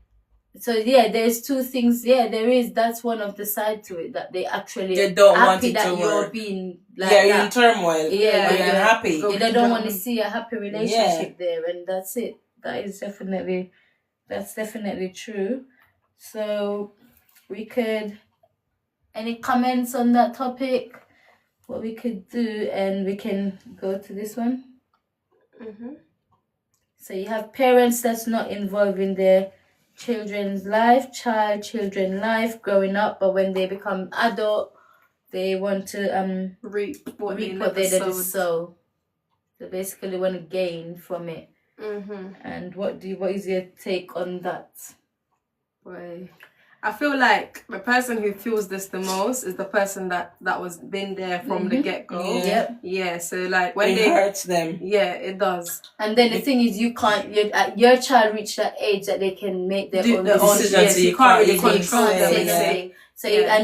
So yeah, there's two things. Yeah, there is. That's one of the side to it, that they actually They don't want happy it that to you're work. being like Yeah, you're in that. turmoil. Yeah, but you're yeah. happy. Go- They don't want to see a happy relationship Yeah. there, and that's it. That's definitely true. So we could, any comments on that topic? What we could do, and we can go to this one. Mhm. So you have parents that's not involved in their children's life, children life growing up, but when they become adult, they want to Reap what reap they what never they didn't sowed. sow. They basically want to gain from it. Mm-hmm. And what is your take on that? Boy. I feel like the person who feels this the most is the person that was been there from the get-go. Yeah. Yep. Yeah, so like when It hurts them. yeah, it does. And then the thing is, you can't. Your child reach that age that they can make their Do own their own decisions. decisions, so you can't really even control can't them. say Yeah. anything. So Yeah.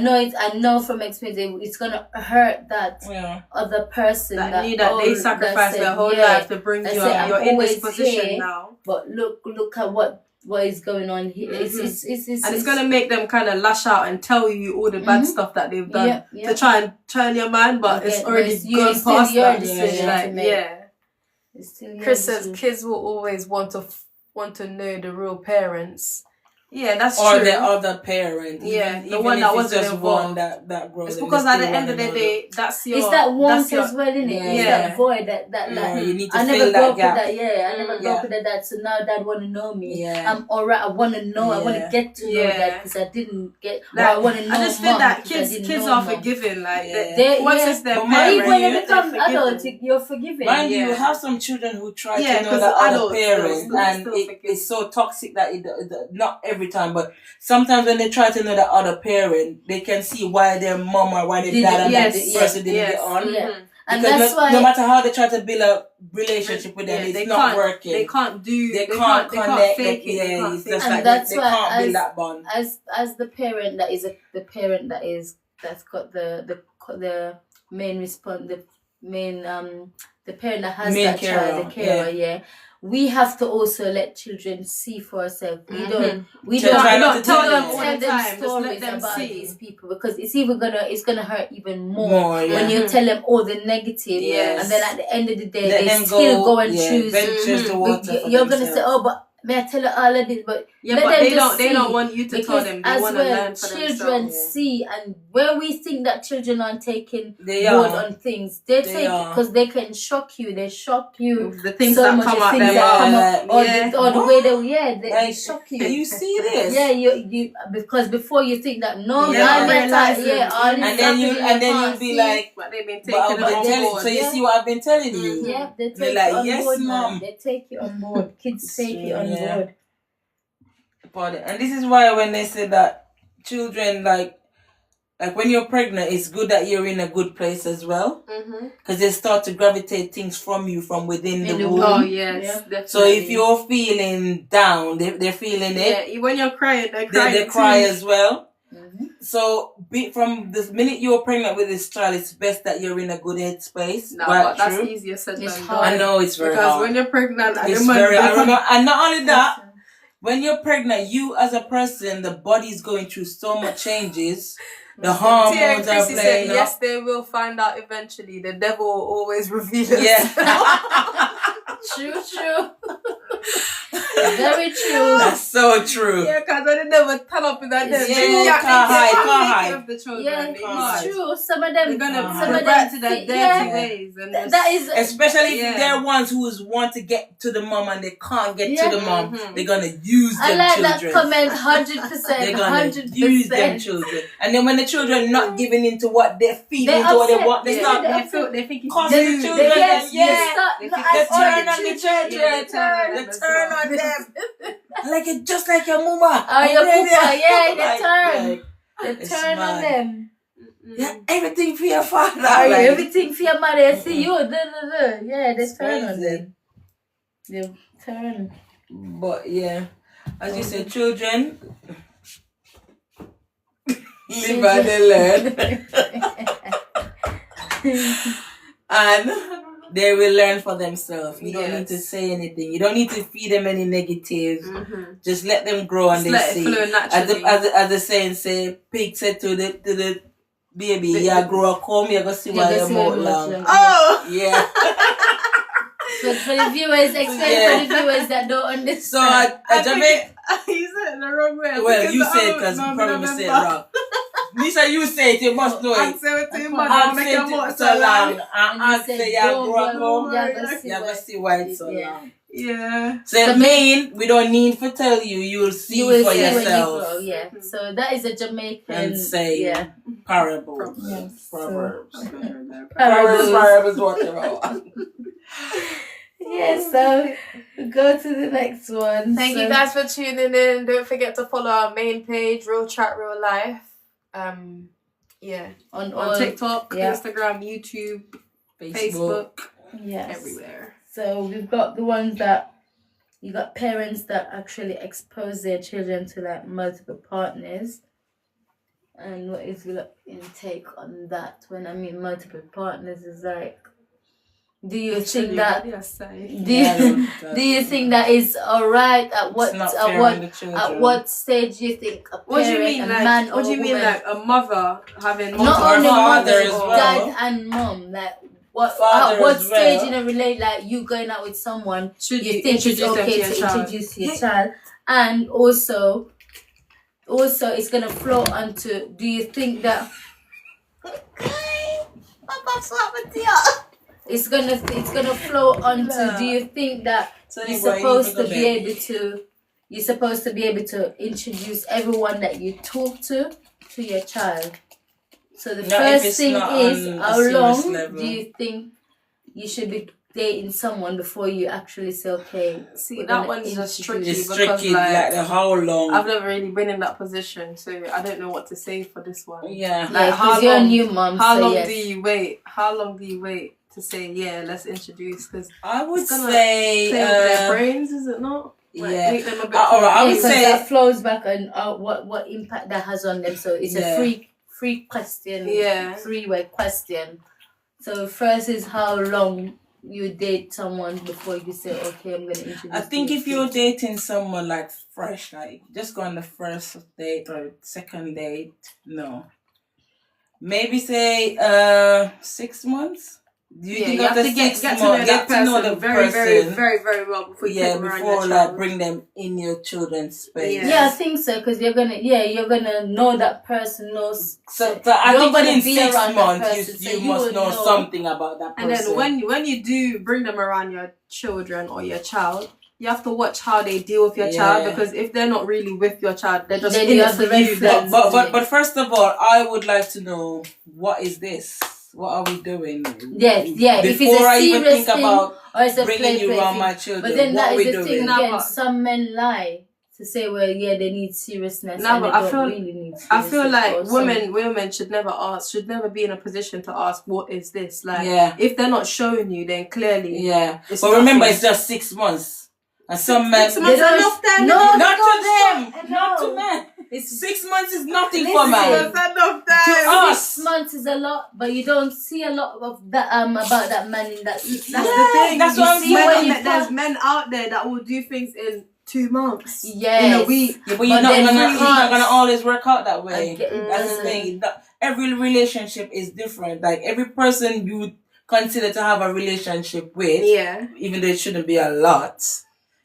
I know from experience, it's gonna hurt that Yeah. other person That knew that they sacrificed their whole life to bring you said, up. I'm You're in this always position here. now. But look at what is going on here. It's And it's gonna make them kind of lash out and tell you all the bad stuff that they've done to try and turn your mind, but it's already gone it's still past your that. decision Like, to make. yeah. It's still your Chris says decision. kids will always want to know the real parents. Yeah, that's Or true. the other parent. Yeah, even, the even one if that it's wasn't just involved. one that grows. It's and because they at the still end of the wanna know day, that's your. It's that want that's your, as well, isn't it? It's Yeah. that void that you need to I fill never grew that up gap. with that. Yeah, I never grew Yeah. up with that. So now Dad want to know me. Yeah. I'm alright. I want to know. I want to Yeah. get to know Yeah. Dad because I didn't get. Like, or I want to know I just feel Mom that because I didn't kids know are Mom. forgiving. Like Yeah. once Yeah. it's their But And mind even when you, they they're become forgiven. adults, you're forgiven. Mind you, Yeah. you have some children who try Yeah, to know 'cause the other adults parent, still and forgive. it's so toxic that not every time, but sometimes when they try to know the other parent, they can see why their mom or why their Did dad it- and yes, that yes, person didn't get yes. on. Yeah. Mhm. And Because that's no, why no matter how they try to build a relationship with them, Yeah, it's they not can't- working. They can't do. They They can't can't connect. fake it. They can't it's fake just it. And like that's they why can't as- build that bond. as the parent that is the parent that's got the main response, the main the parent that has Main that child, carer, the carer, yeah. We have to also let children see for ourselves. We don't Try not to tell tell them them all tell the them time. Just stories let them about see. these people because it's gonna hurt even more More, yeah. when you tell them all the negative, Yes. and then at the end of the day Let they them still go and choose. ventures the water. for You're gonna themselves. say, oh, but may I tell her all of this? But Yeah, let but them they just don't see. want you to tell Because them. They as want to well, learn for children themselves. see, and where we think that children are taking They board are. on things, they take are. because they can shock you. They shock you The things so that much. come The out things their that come mouth. out, or Yeah. the way they Like, shock Can you. you see this? Yeah, you because before you think that no, Yeah. I'm Realize better, yeah, it. all this And then stuff you in your and then heart, you'll be see? like, But they've been but taken I've been on telling. board. So you Yeah. see what I've been telling you. Yeah, they They're take like, you on yes, board, Mom. man. They take you on board. Kids take you on Yeah. board. And this is why when they say that children like when you're pregnant, it's good that you're in a good place as well, Mm-hmm. because they start to gravitate things from you from within the womb. Oh yes, Yeah. definitely. So if you're feeling down, they're feeling it. yeah, when you're crying, they're crying. They cry too. as well. Mhm. So from the minute you're pregnant with this child, it's best that you're in a good headspace. No, Right, but that's true. easier said It's than hard. I done. know it's very Because hard. when you're pregnant, and It's the man- very. they I come- remember, and not only that, when you're pregnant, you as a person, the body's going through so much changes. The Tia hormones are Chrissy said, playing up. yes, they will find out eventually. The devil will always reveal Yeah. True. Very true. That's so true. Yeah, because I never turn up in that It's day. true. They Can't hide, can't hide. Of the children. Yeah, They it's can't. true. Some of them, They're gonna Uh-huh. some of revert them, to their dirty yeah, ways. And that is Especially if Yeah. they're ones who want to get to the mom and they can't get Yeah. to the mom, Mhm. they're gonna use I them like children. that comment 100%. They're gonna 100%. use them children, and then when the children not giving into what they're feeding, They into what they upset. want, they Yeah. start they think it's causing the you. children. Yes, Yeah. yes, They no, think I- They it's all turn the on the children, children. they turn on They them as turn well. on them. Like it just like your mama. Oh, your And then papa, yeah, they like, turn. like, They it's turn on mad. them. yeah, everything for your father. Are you like, everything for your mother? See you. Yeah, they It's turn on crazy. them. They turn. But yeah, as you said, children live and they learn, and they will learn for themselves. You don't need to Yes. say anything. You don't need to feed them any negative. Mhm. Just let them grow and Just they let it see. flow naturally. As the saying say, pig said to the baby, "You grow up, come, you go see why your mouth long." Oh! Yeah. But for the viewers, explain Yeah. for the viewers that don't understand. So a Jamaican. You said it the wrong way. Well, you say it because you probably say it wrong. Lisa, you say it, you must know I'm it. 17 I months, I've I'll make said your it mouth so so long. long. And you I said, say, you don't grow up worry, home. you're gonna see You why. ever see why it's so Yeah. long. Yeah. So it mean we don't need to tell you. You'll see You will for see when you yourself. grow, yeah. So that is a Jamaican And say yeah. parables. Yes. Proverbs. Parables. Parables, whatever. Yeah, so Go to the next one. Thank you guys for tuning in. Don't forget to follow our main page, Real Chat Real Life. Yeah, on TikTok, Instagram, YouTube, Facebook, yes, everywhere. So we've got the ones that you got parents that actually expose their children to like multiple partners. And what is your intake on that? When I mean multiple partners, is like, do you think that? Do you think that is alright? At what stage do you think a parent, what do you mean, a like, man what or do you mean, woman, like a mother having not only father as mother, well. dad and mom, like what Father at what as stage well. in a relate, like you going out with someone, Should you think it's introduce them okay to your to child? introduce your child, and also it's gonna flow onto, do you think that it's gonna flow onto, do you think that you're supposed to be able to introduce everyone that you talk to your child? So the first thing is, how long do you think you should be dating someone before you actually say, okay? See, that one's just tricky It's because tricky, like how long? I've never really been in that position, so I don't know what to say for this one. Yeah, like because you're a new mom. How so long yes. do you wait? How long do you wait to say, yeah, let's introduce? Because I would say play with their brains, is it not? Like, yeah. Make them a bit All right, I would because say that flows back on what impact that has on them. So it's a free question, three-way question. So first is how long you date someone before you say, okay, I'm gonna introduce. I think if you're dating someone like fresh, like just go on the first date or second date, no. Maybe say 6 months. Do you think you have after to get 6 to know months, that get to know person the very, person, very, very, very well before you take them around your before like child. bring them in your children's space. Yeah, I think so, because you're gonna know that person knows. So I think gonna within be 6 around that months person, so you you must will know know. something about that person. And then when you do bring them around your children or your child, you have to watch how they deal with your child, because if they're not really with your child, they're just Then in you it have for the red you. flags. But first of all, I would like to know, what is this? What are we doing? Yes, yeah. Before If it's a I even serious think thing, about or it's a bringing you play around thing. my children, But then what that are we is the thing doing? again. Some men lie to say, well, yeah, they need seriousness. No, and but they I don't feel- really need seriousness. I feel like or some- women should never be in a position to ask, what is this? Like, Yeah. if they're not showing you, then clearly, Yeah. It's But remember, nothing. it's just 6 months. And some men... 6 months They don't- enough time. No, Not they to don't them! know. Not to No. men! It's 6 months is nothing Listen. for men. That's enough time. To us. 6 months is a lot, but you don't see a lot of that about that man in that 6 That's months. the thing. that's You what I'm see saying. when You there's can't- men out there that will do things in 2 months. Yes. In a week. Yeah, but But you're not then gonna, you you're can't- not gonna always work out that way. It That's the doesn't. thing. Every relationship is different. Like every person you would consider to have a relationship with, Yeah. even though it shouldn't be a lot,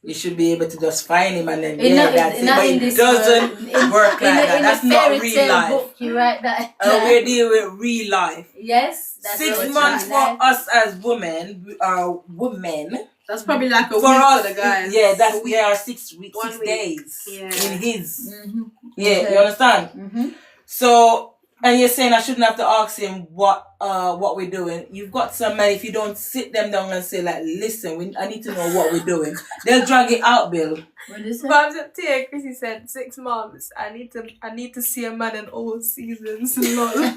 you should be able to just find him and then that's it. Not But in it this doesn't work like that. in That's the not fairy real tale life. book, you write that. We're dealing with real life. Yes, that's 6 what months you for write. us as women, we are women. That's probably like a For week us, for the guys. yeah, that's A week. there are 6 weeks, 1 6 week. days Yeah. in his. Mhm. Yeah, Okay. you understand? Mhm. So, and you're saying I shouldn't have to ask him what we're doing. You've got some men, if you don't sit them down and say like, listen, I need to know what we're doing. They'll drag it out, Bill. What is it? But Tia, Chrissy said 6 months. I need to see a man in all seasons. Lol.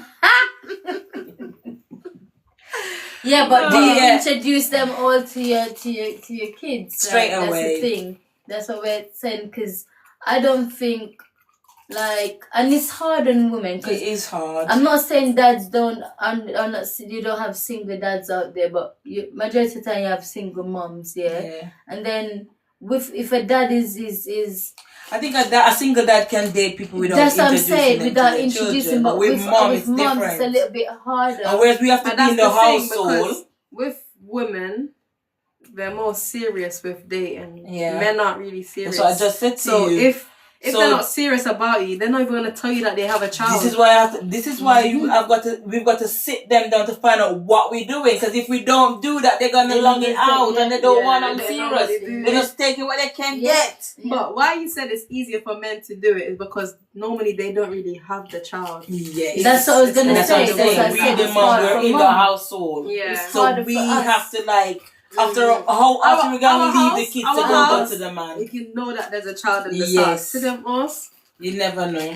Yeah, but do you Yeah. introduce them all to your kids Straight That's away. the thing. That's what we're saying, because I don't think and it's hard on women. It 'Cause is hard. I'm not saying dads don't. I'm not. You don't have single dads out there, but majority of the time you have single moms. Yeah, and then if a dad is I think a single dad can date people without that's what I'm introducing saying, them without to their introducing, children. but with mom, it's mom, different. it's a little bit harder. And whereas we have to But be in the that's the thing, household. because with women, they're more serious with dating. Yeah. Men aren't really serious. That's what I just said to So you. if they're not serious about you, they're not even gonna tell you that they have a child. This is why we've got to sit them down to find out what we're doing. Because if we don't do that, they're gonna long it out and they don't want them they don't want serious. to do They're it. just taking what they can Yeah. get. But why you said it's easier for men to do it is because normally they don't really have the child. Yes. That's what I was gonna That's say. what I'm That's saying. what I We said. the It's mom, hard we're for in the mom. household. Yeah. It's So harder we for us. have to After how often we gonna our leave the kids house- to our go house, to the man? You can know that there's a child in the Yes. house. See them us? You never know.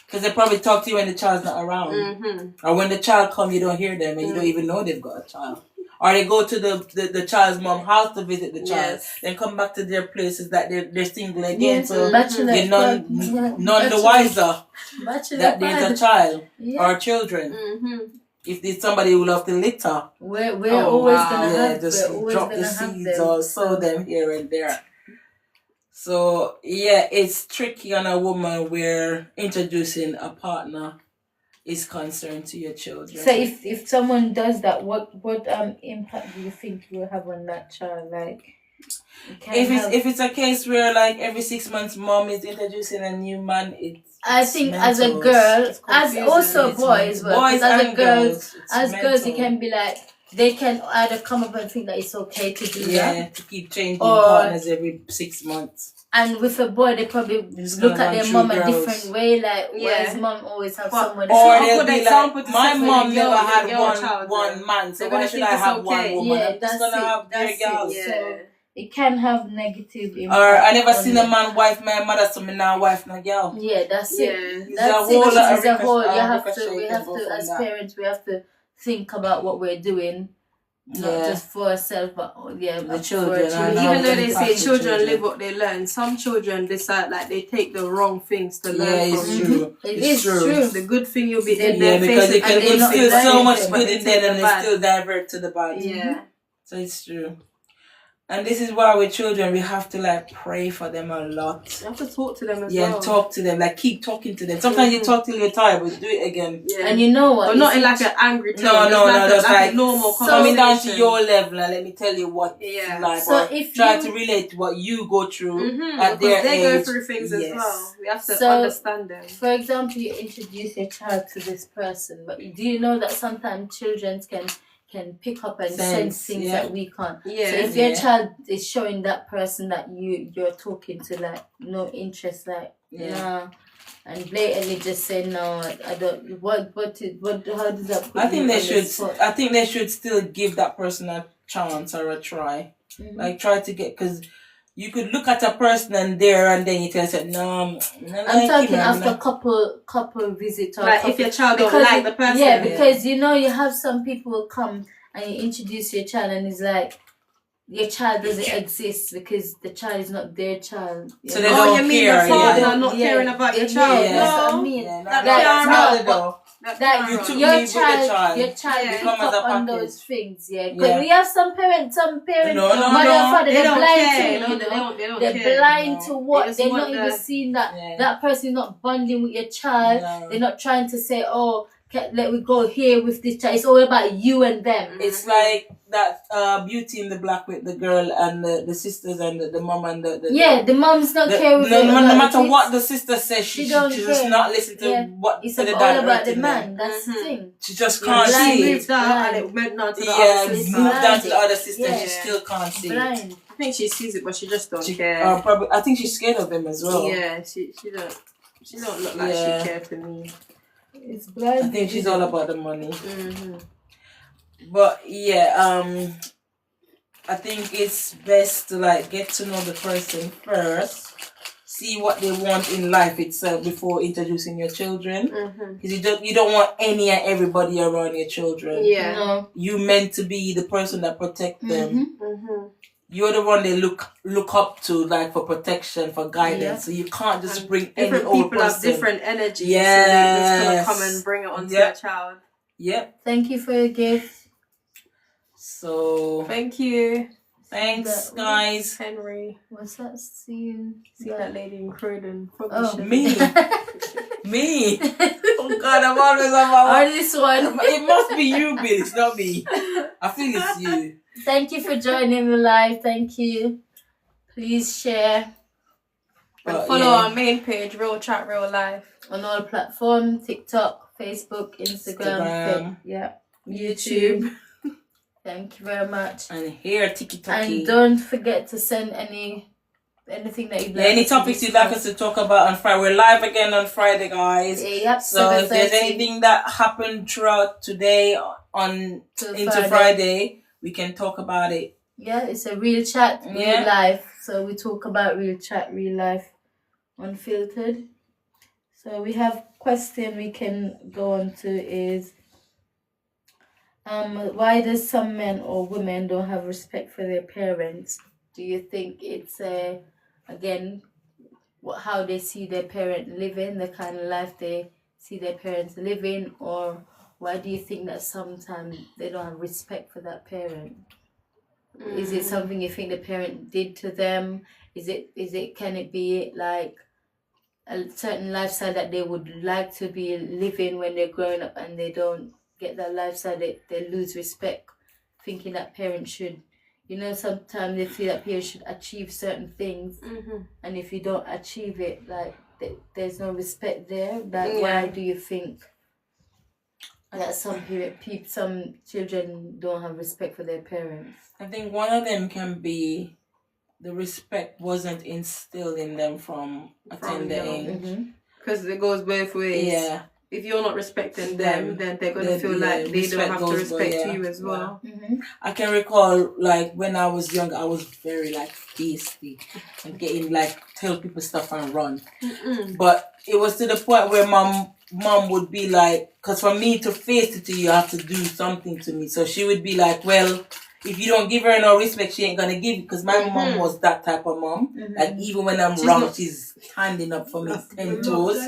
Because they probably talk to you when the child's not around. Mm-hmm. Or when the child come, you don't hear them and you don't even know they've got a child. Or they go to the child's mom house to visit the child. Yes. Then come back to their places that they're single again. Yes, So bachelor. you're none the wiser that there's a child or children. Mm-hmm. If there's somebody who love to litter, We're Oh, always wow. gonna yeah, have. just We're always drop gonna the have seeds them. or sow them here and there. So yeah, it's tricky on a woman where introducing a partner is concerned to your children. So if someone does that, what impact do you think it will have on that child? Like, it can have- if it's a case where like every 6 months mom is introducing a new man, I it's think mental. as a girl, It's as confusing. also It's boys, mental. well, 'cause as a and girl, girls, it's as girls, it mental. can be like they can either come up and think that it's okay to do that, Yeah, to keep changing Or- partners every 6 months. and with a boy, they probably Just look gonna at their run mom through a girls. different way. Like, Yeah. whereas mom always have But- someone. Or Or a they'll good be example like, to my set mom for never your had child one then. man, so They're why gonna should think I it's have okay. one woman? Yeah, I'm just that's gonna it, have their that's it, girls. Yeah. So it can have negative impact. Or I never on seen a them. man wife my mother, so me now wife my girl. Yeah, that's Yeah. it. It's That's a it. whole lot of It's a whole. You have ricochet to. We can have go to, from as that. parents, we have to think about what we're doing, not Yeah. just for ourselves, but The for children our and children. how Even though they impact say the children live what they learn, some children decide like they take the wrong things to Yeah, learn it's from you. true. It It's is true. The good thing you'll be Yeah, in their Yeah, because faces it can and they they're not instill so learning much them, good but in they take them and the they bad. still divert to the bad. Yeah. So it's true. And this is why with children we have to like pray for them a lot. You have to talk to them as Yeah, well. and talk to them. Like keep talking to them. Sometimes you talk till you're tired, but do it again. Yeah. And you know what? But not in It's- like an angry tone. No, just no, like no, a, just like like a normal coming down to conversation. your level and let me tell you what Yeah. it's like. So or if try you- to relate to what you go through Mm-hmm. at Because their they age. go through things as Yes. well. We have to So- understand them. For example, you introduce your child to this person, but do you know that sometimes children can pick up and sense things yeah. that we can't? Yeah. So if your Yeah. child is showing that person that you're talking to like no interest, like Yeah. nah, and blatantly just say no, I don't. What how does that put I think you they on the should. spot? I think they should still give that person a chance or a try. Mhm. Like try to get, because you could look at a person and then you tell yourself, no, I'm talking after couple visit or Like couple, if your child don't because like it- the person. Yeah, because you know you have some people who come and you introduce your child and it's like your child doesn't exist because the child is not their child. So know? they Oh, don't you mean care, the partner yeah. not caring about your Yeah, child? yeah, that's what I No. mean. Yeah, That That's can't not- happen. though. That You took your me with the child. your child Yeah. pick Come as up a on package. those things, yeah. Because Yeah. we have some parents, No, no, mother no. and father, They they're don't blind care. to No, it, you they know. don't. They don't They're care. blind No. to what They just they're want not even the- seeing that Yeah. that person is not bonding with your child. No. They're not trying to say, oh, let we go here with this child. It's all about you and them. It's like that Beauty in the Black with the girl and the sisters and the mom and the Yeah, the mom's not the, caring. no, no about the matter kids. what the sister says, she don't just care. not listen to Yeah. what It's to the all dad about the hurting man. them. That's the Mhm. thing. She just You're can't blind. see it. moved out Blind. and it went down to the Yeah, other it's sister. moved down to the blind. other sister. Yeah. She still can't see it. Blind. I think she sees it, but she just don't She, care. probably, I think she's scared of him as well. Yeah, she don't look like Yeah. she cared for me. It's blind. I think she's all about the money. Mm-hmm. But yeah, I think it's best to like get to know the person first, see what they want in life itself before introducing your children. Mm-hmm. Because you don't want any and everybody around your children. Yeah. No. You meant to be the person that protect them. Mhm. Mm-hmm. You're the one they look up to, like for protection, for guidance. Yeah. So you can't just And bring any Different old people have person. different energy. So they're just gonna Yes. come and bring it onto Yep. their child. Yep. Thank you for your gift. So Thank you, thanks, guys. Henry. What's that? See that lady in Croydon. Probably Oh, should- Me. Me. Oh God, I'm always on my Or this one. It must be you, Bill. It's not me. I feel it's you. Thank you for joining the live. Thank you. Please share And But, follow yeah. our main page, Real Chat Real Life. on all platforms: TikTok, Facebook, Instagram. Instagram. Yeah. YouTube. Thank you very much. And here, Tiki Toki. And don't forget to send anything that you'd like. Any us to topics you'd like us discuss. to talk about on Friday? We're live again on Friday, guys. Yep. So if there's 7:30 anything that happened throughout today on to into Friday, we can talk about it Yeah, it's a real chat, real Yeah. life. So we talk about real chat, real life, unfiltered. So we have question we can go on to is why does some men or women don't have respect for their parents? Do you think it's again how they see their parent living, the kind of life they see their parents living, or why do you think that sometimes they don't have respect for that parent? Is it something you think the parent did to them? Is it can it be like a certain lifestyle that they would like to be living when they're growing up and they don't get that lifestyle, they lose respect, thinking that parents should, sometimes they feel that parents should achieve certain things, and if you don't achieve it, like there's no respect there. Like, why do you think that some children don't have respect for their parents? I think one of them can be the respect wasn't instilled in them from a tender age. Because it goes both ways. Yeah. If you're not respecting them, then they're going to feel like they don't have to respect you as well. I can recall, like, when I was young, I was very, like, hasty and getting, like, tell people stuff and run. But it was to the point where mom would be like, because for me to face it to you have to do something to me. So she would be like, well, if you don't give her no respect, she ain't gonna give you. Because my mom was that type of mom. Like, even when I'm wrong, she's standing up for me 10 toes.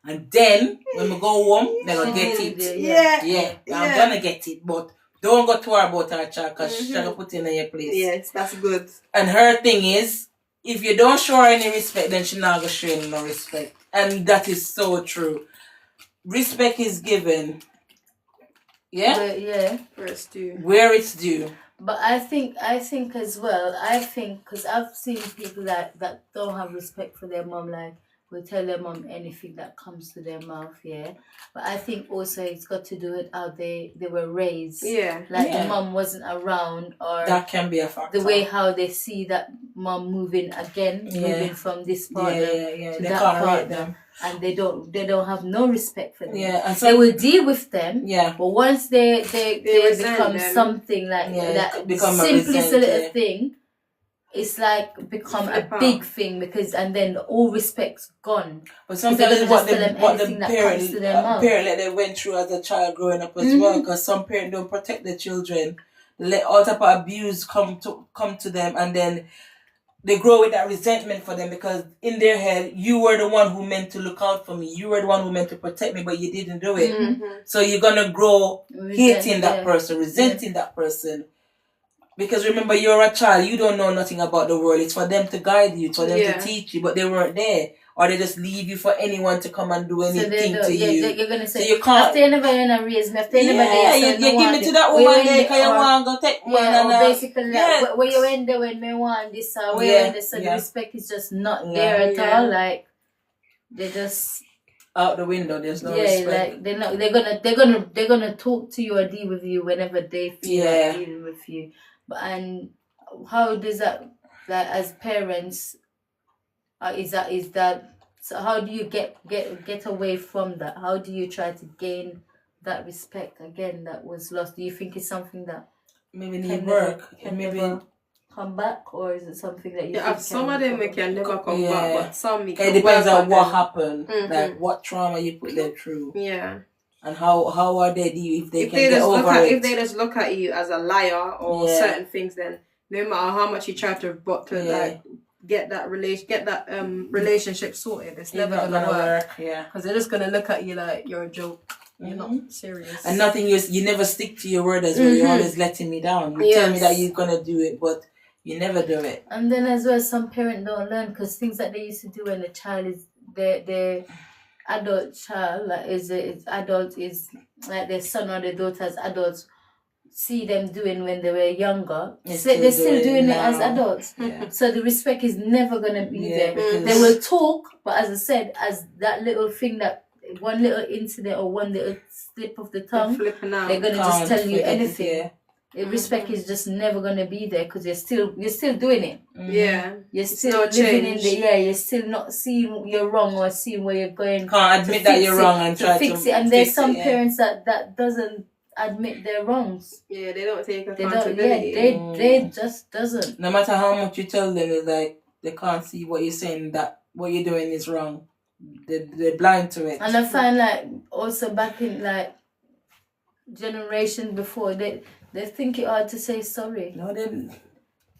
And then when we go home, they're gonna get it. Yeah. I'm gonna get it, but don't go to her about her child, because she's gonna put it in your place. Yes, that's good. And her thing is, if you don't show her any respect, then she's not gonna show you no respect. And that is so true. Respect is given. Yeah? Where it's due. Where it's due. But I think as well, because I've seen people that don't have respect for their mom, like, will tell their mom anything that comes to their mouth, yeah. But I think also it's got to do with how they were raised. Yeah. Like, the mom wasn't around, or that can be a factor. the way how they see that mom moving from this partner to they that can't rate partner. them. And they don't have no respect for them. Yeah, and they will deal with them. Yeah. But once they become them. something like that, become simplest little thing, it's like become a big thing, because and then all respect's gone. But sometimes what the parent that they went through as a child growing up as well, because some parents don't protect their children, they let all type of abuse come to them, and then they grow with that resentment for them, because in their head, you were the one who meant to look out for me. You were the one who meant to protect me, but you didn't do it. So you're going to grow hating that person, resenting that person. Because remember, you're a child. You don't know nothing about the world. It's for them to guide you, for them to teach you, but they weren't there. Or they just leave you for anyone to come and do anything to you. You're going to say, so you can't. After you never raise me, after you never you give me to that woman there because you want to go take one. Yeah, basically, where you end there when me want this, or where you end there, so the respect is just not there at all. Like, they just out the window. There's no respect. Like they're gonna talk to you or deal with you whenever they feel like dealing with you. But and how does that, like, as parents? Is that so? How do you get away from that? How do you try to gain that respect again that was lost? Do you think it's something that maybe need work? Maybe come back, or is it something that you think some of them can never come back, but some it depends on what happened, like what trauma you put them through. Yeah. And how are they if they can get over it? If they just look at you as a liar or certain things, then no matter how much you try to like get that relationship sorted, it's never gonna work. Yeah, because they're just gonna look at you like you're a joke. You're not serious. And nothing you never stick to your word as well. You're always letting me down. You tell me that you're gonna do it, but you never do it. And then as well, some parents don't learn, because things that they used to do when the child is their adult child, like is adult, is like their son or their daughter as adults, see them doing when they were younger, they're still doing it as adults. So the respect is never gonna be there. They will talk, but as I said, as that little thing, that one little incident or one little slip of the tongue, they're gonna just tell you anything. The respect is just never gonna be there, because you're still doing it. You're still living in you're still not seeing you're wrong or seeing where you're going. Can't admit that you're wrong and try to fix it. And there's some parents that doesn't admit their wrongs. Yeah, they don't take They don't. accountability. Yeah, they just doesn't. No matter how much you tell them, it's like they can't see what you're saying, that what you're doing is wrong. They're blind to it. And I find like also back in like generation before, they think it hard to say sorry. No, they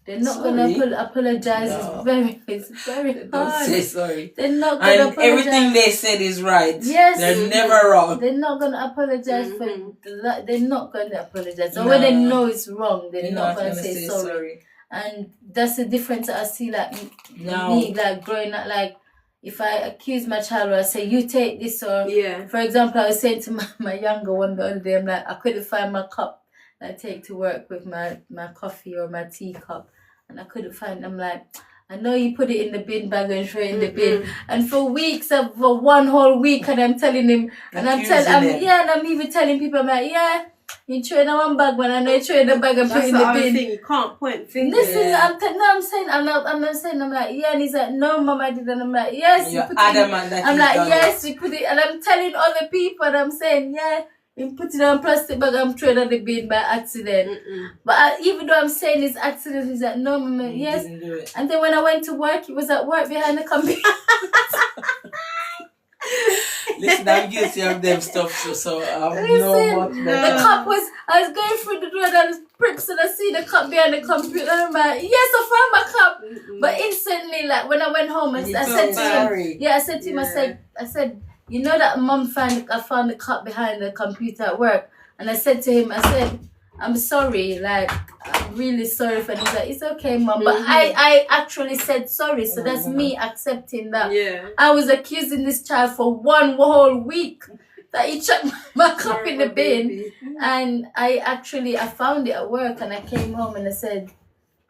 They're not Sorry? gonna apologize. No. It's very don't hard. say sorry. They're not gonna And apologize. everything they said is right. Yes. They're never wrong. They're not gonna apologize Mhm. for. They're not gonna apologize. So when they No. know it's wrong, they're They're not gonna say sorry. And that's the difference I see. Like No. me, like growing up, like if I accuse my child or I say you take this, or Yeah. for example, I was saying to my younger one the other day, I'm like, I couldn't find my cup that I take to work with my coffee or my tea cup, and I couldn't find. I'm like, I know you put it in the bin bag and throw it in the bin, and for weeks, for one whole week, and I'm telling him, and I'm even telling people, I'm like, yeah, you throw in one bag when I know you throw in the bag and put That's it in the the other bin. thing. You can't point fingers. Listen, Yeah. I'm like, yeah, and he's like, no, mom, I didn't. I'm like, yes, You're you put it in. adamant that I'm you've like, done yes, you put it, and I'm telling other people, and I'm saying, yeah, you put it on plastic bag, I'm throwing on the bin by accident. But even though I'm saying it's accident, he's like, no, mama, it. You yes. didn't do it. And then when I went to work, he was at work behind the computer. Listen, I'm guilty of them stuff, so I know Listen, much the better. cup was, I was going through the door and pricks, and I see the cup behind the computer, and I'm like, yes, I found my cup. But instantly, like when I went home, I You said felt to him, sorry. yeah, I said to him, I said, you know that mom I found the cup behind the computer at work, and I said to him, I said, I'm sorry, like I'm really sorry for this. He's like, it's okay, mom, but I actually said sorry, so that's me accepting that Yeah. I was accusing this child for one whole week that he chucked my cup in the bin, and I found it at work, and I came home and I said,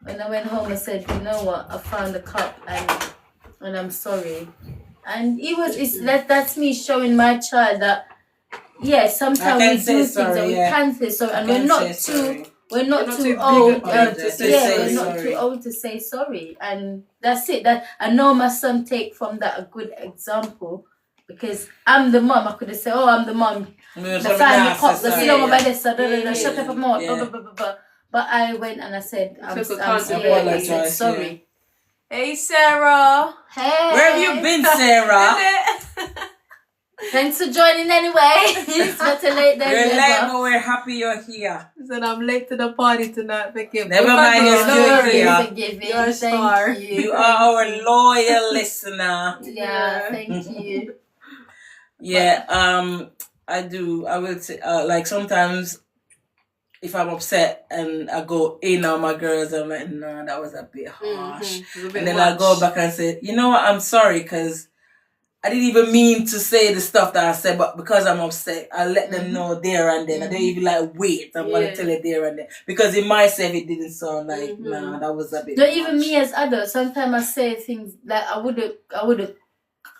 when I went home, I said, you know what, I found the cup and I'm sorry. And that's me showing my child that, yeah, sometimes we do things and we can say sorry, and we're not too old to say not sorry. too old to say sorry, and that's it. That I know my son take from that a good example, because I'm the mom. I could have said, oh, I'm the mom. The family cup, the slow by this, shut up, mouth, blah, blah, blah, blah. But I went and I said, I'm sorry. Hey, Sarah. Hey, Where have you been, Sarah? Thanks for joining anyway. It's better late than You're never. late, but we're happy you're here. Said I'm late to the party tonight. Never mind, you're still here. Forgiving. You're a star. Thank you. You are our loyal listener. Yeah, thank you. Yeah, I do. I will say, like sometimes if I'm upset and I go in on my girls, I'm like, no, that was a bit harsh. And then I go back and say, you know what, I'm sorry, because I didn't even mean to say the stuff that I said, but because I'm upset, I let them know there and then. I don't even like, wait, I'm going to tell it there and then. Because in myself, it didn't sound like, nah, that was a bit Not harsh. even me as adult. Sometimes I say things like I would have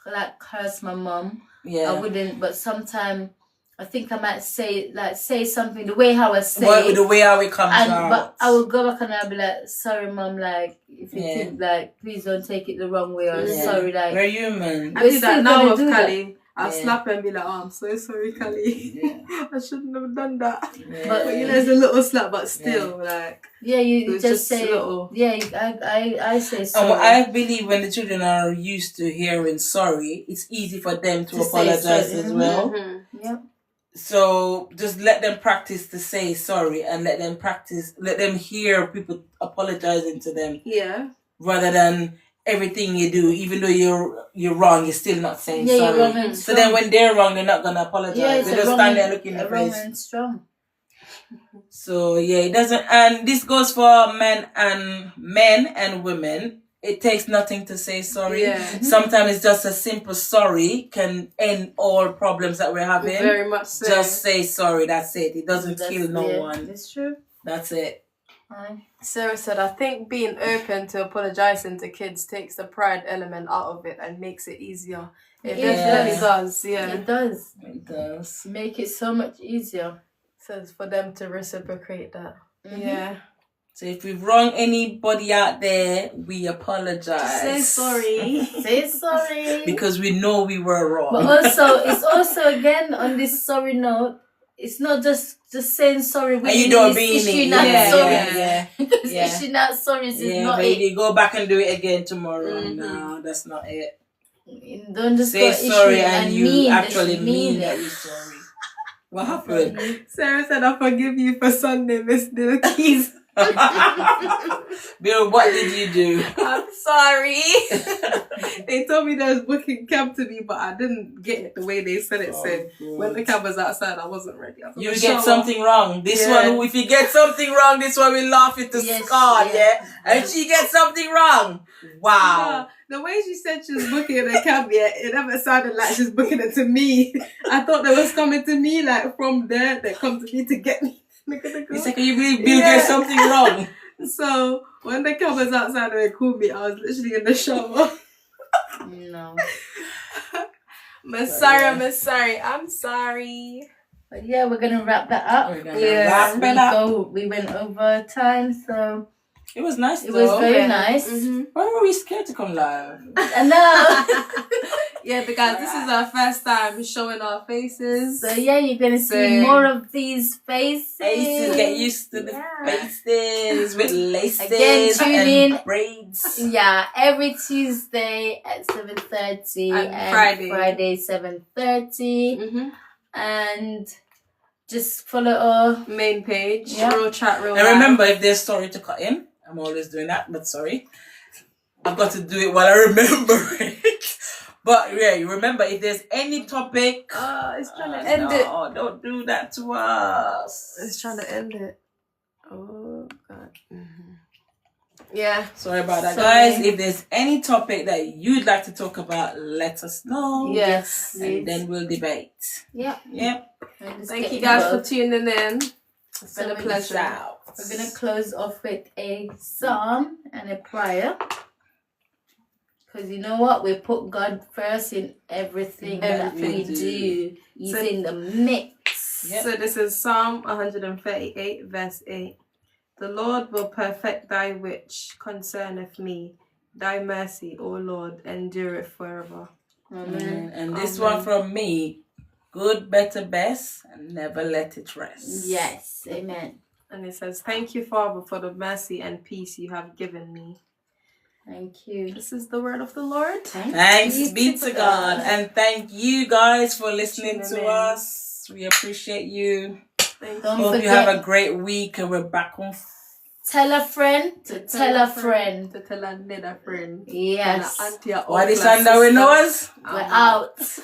like cursed my mom. Yeah. I wouldn't, but sometimes I think I might say something the way how I say But the way how it comes and out. but I will go back and I'll be like, sorry mom, like if you think like please don't take it the wrong way, or sorry, like we're human. I do that now with Kali. I'll Yeah. slap her and be like, oh, I'm so sorry, Kali. Yeah. I shouldn't have done that. Yeah. But you know, it's a little slap, but still, like, yeah, you it's just say little. yeah. I say And sorry. I believe when the children are used to hearing sorry, it's easy for them to To say apologize sorry. as well. Mhm. Yeah. So just let them practice to say sorry, and let them hear people apologizing to them, Yeah. rather than everything you do, even though you're wrong, you're still not saying Yeah, sorry. you're wrong and So then when they're wrong, they're not gonna apologize. Yeah, it's they a just wrong stand there and- looking in a the wrong face. and strong. So yeah, it doesn't, and this goes for men and women. It takes nothing to say sorry. Yeah. Sometimes it's just a simple sorry can end all problems that we're having. Very much so. Just say sorry. That's it. It doesn't That's- kill no yeah, one. It's true. That's it. Sarah said, I think being open to apologizing to kids takes the pride element out of it and makes it easier. It Yeah. definitely does, yeah. It does It does. make it so much easier. Says for them to reciprocate that. Yeah. So if we've wronged anybody out there, we apologize. Say sorry. Say sorry. Because we know we were wrong. But also, it's also again on this sorry note, it's not just just saying sorry. And you don't really mean issue it. not Yeah, sorry. yeah. Because Yeah. issue not sorry is Yeah, not but it. you go back and do it again tomorrow. Mhm. No, that's not it. Don't just Say go sorry issue and you mean actually this, mean it. that you're sorry. What happened? Sarah said, I forgive you for Sunday, Miss the Keys. Bill, what did you do? I'm sorry. They told me they was booking cab to me, but I didn't get it the way they said it. So when the cab was outside, I wasn't ready. I was You gonna get show something wrong. This Yeah. one, if you get something wrong, this one will laugh it to Yes, scar, yeah. yeah? And she gets something wrong. Wow. off. The way she said she was booking a cab, yeah, it never sounded like she's booking it to me. I thought they was coming to me, like from there, they come to me to get me. It's like you will get something wrong. So when the cab was outside and they called me, I was literally in the shower. No. Miss Sorry, Sarah, yeah. Miss Sorry, I'm sorry. But yeah, we're gonna wrap that up. We're gonna Yeah. wrap it up. We went over time, so It was nice it though. was very Yeah. nice. Mhm. Why were we scared to come live? I know. Yeah, because this is our first time showing our faces. So yeah, you're gonna see So- more of these faces. Faces, get used to the Yeah. faces with laces Again, tune and in. braids. Yeah, every Tuesday at 7:30 And and Friday. 7:30, Mm-hmm. and just follow our Main page, Yeah. real chat, real And life. remember, if there's story to cut in, I'm always doing that, but sorry. I've got to do it while I remember it. But yeah, you remember, if there's any topic, It's trying to end it. no, don't do that to us. It's trying to end it. Oh God. Mm-hmm. Yeah. Sorry about that, Sorry. guys. If there's any topic that you'd like to talk about, let us know. Yes. And then we'll debate. yeah. Yep. Thank you guys for tuning in. It's been a So pleasure. Shout. We're gonna close off with a psalm and a prayer. Because you know what? We put God first in everything that we Everything. do. He's So- in the mix. Yep. So this is Psalm 138, verse 8. The Lord will perfect thy which concerneth me. Thy mercy, O Lord, endureth forever. Amen. And this Amen. one from me, good, better, best, and never let it rest. Yes. Amen. And it says, Thank you, Father, for the mercy and peace you have given me. Thank you. This is the word of the Lord. Thanks be to God. And thank you guys for listening Tuning to in. us. We appreciate you. Thank Don't you. Hope you forget- have a great week and we're back on. Tell a friend to tell a friend. To tell another friend. Yes. And a auntie or Why this uncle or under we sister. know us? We're out.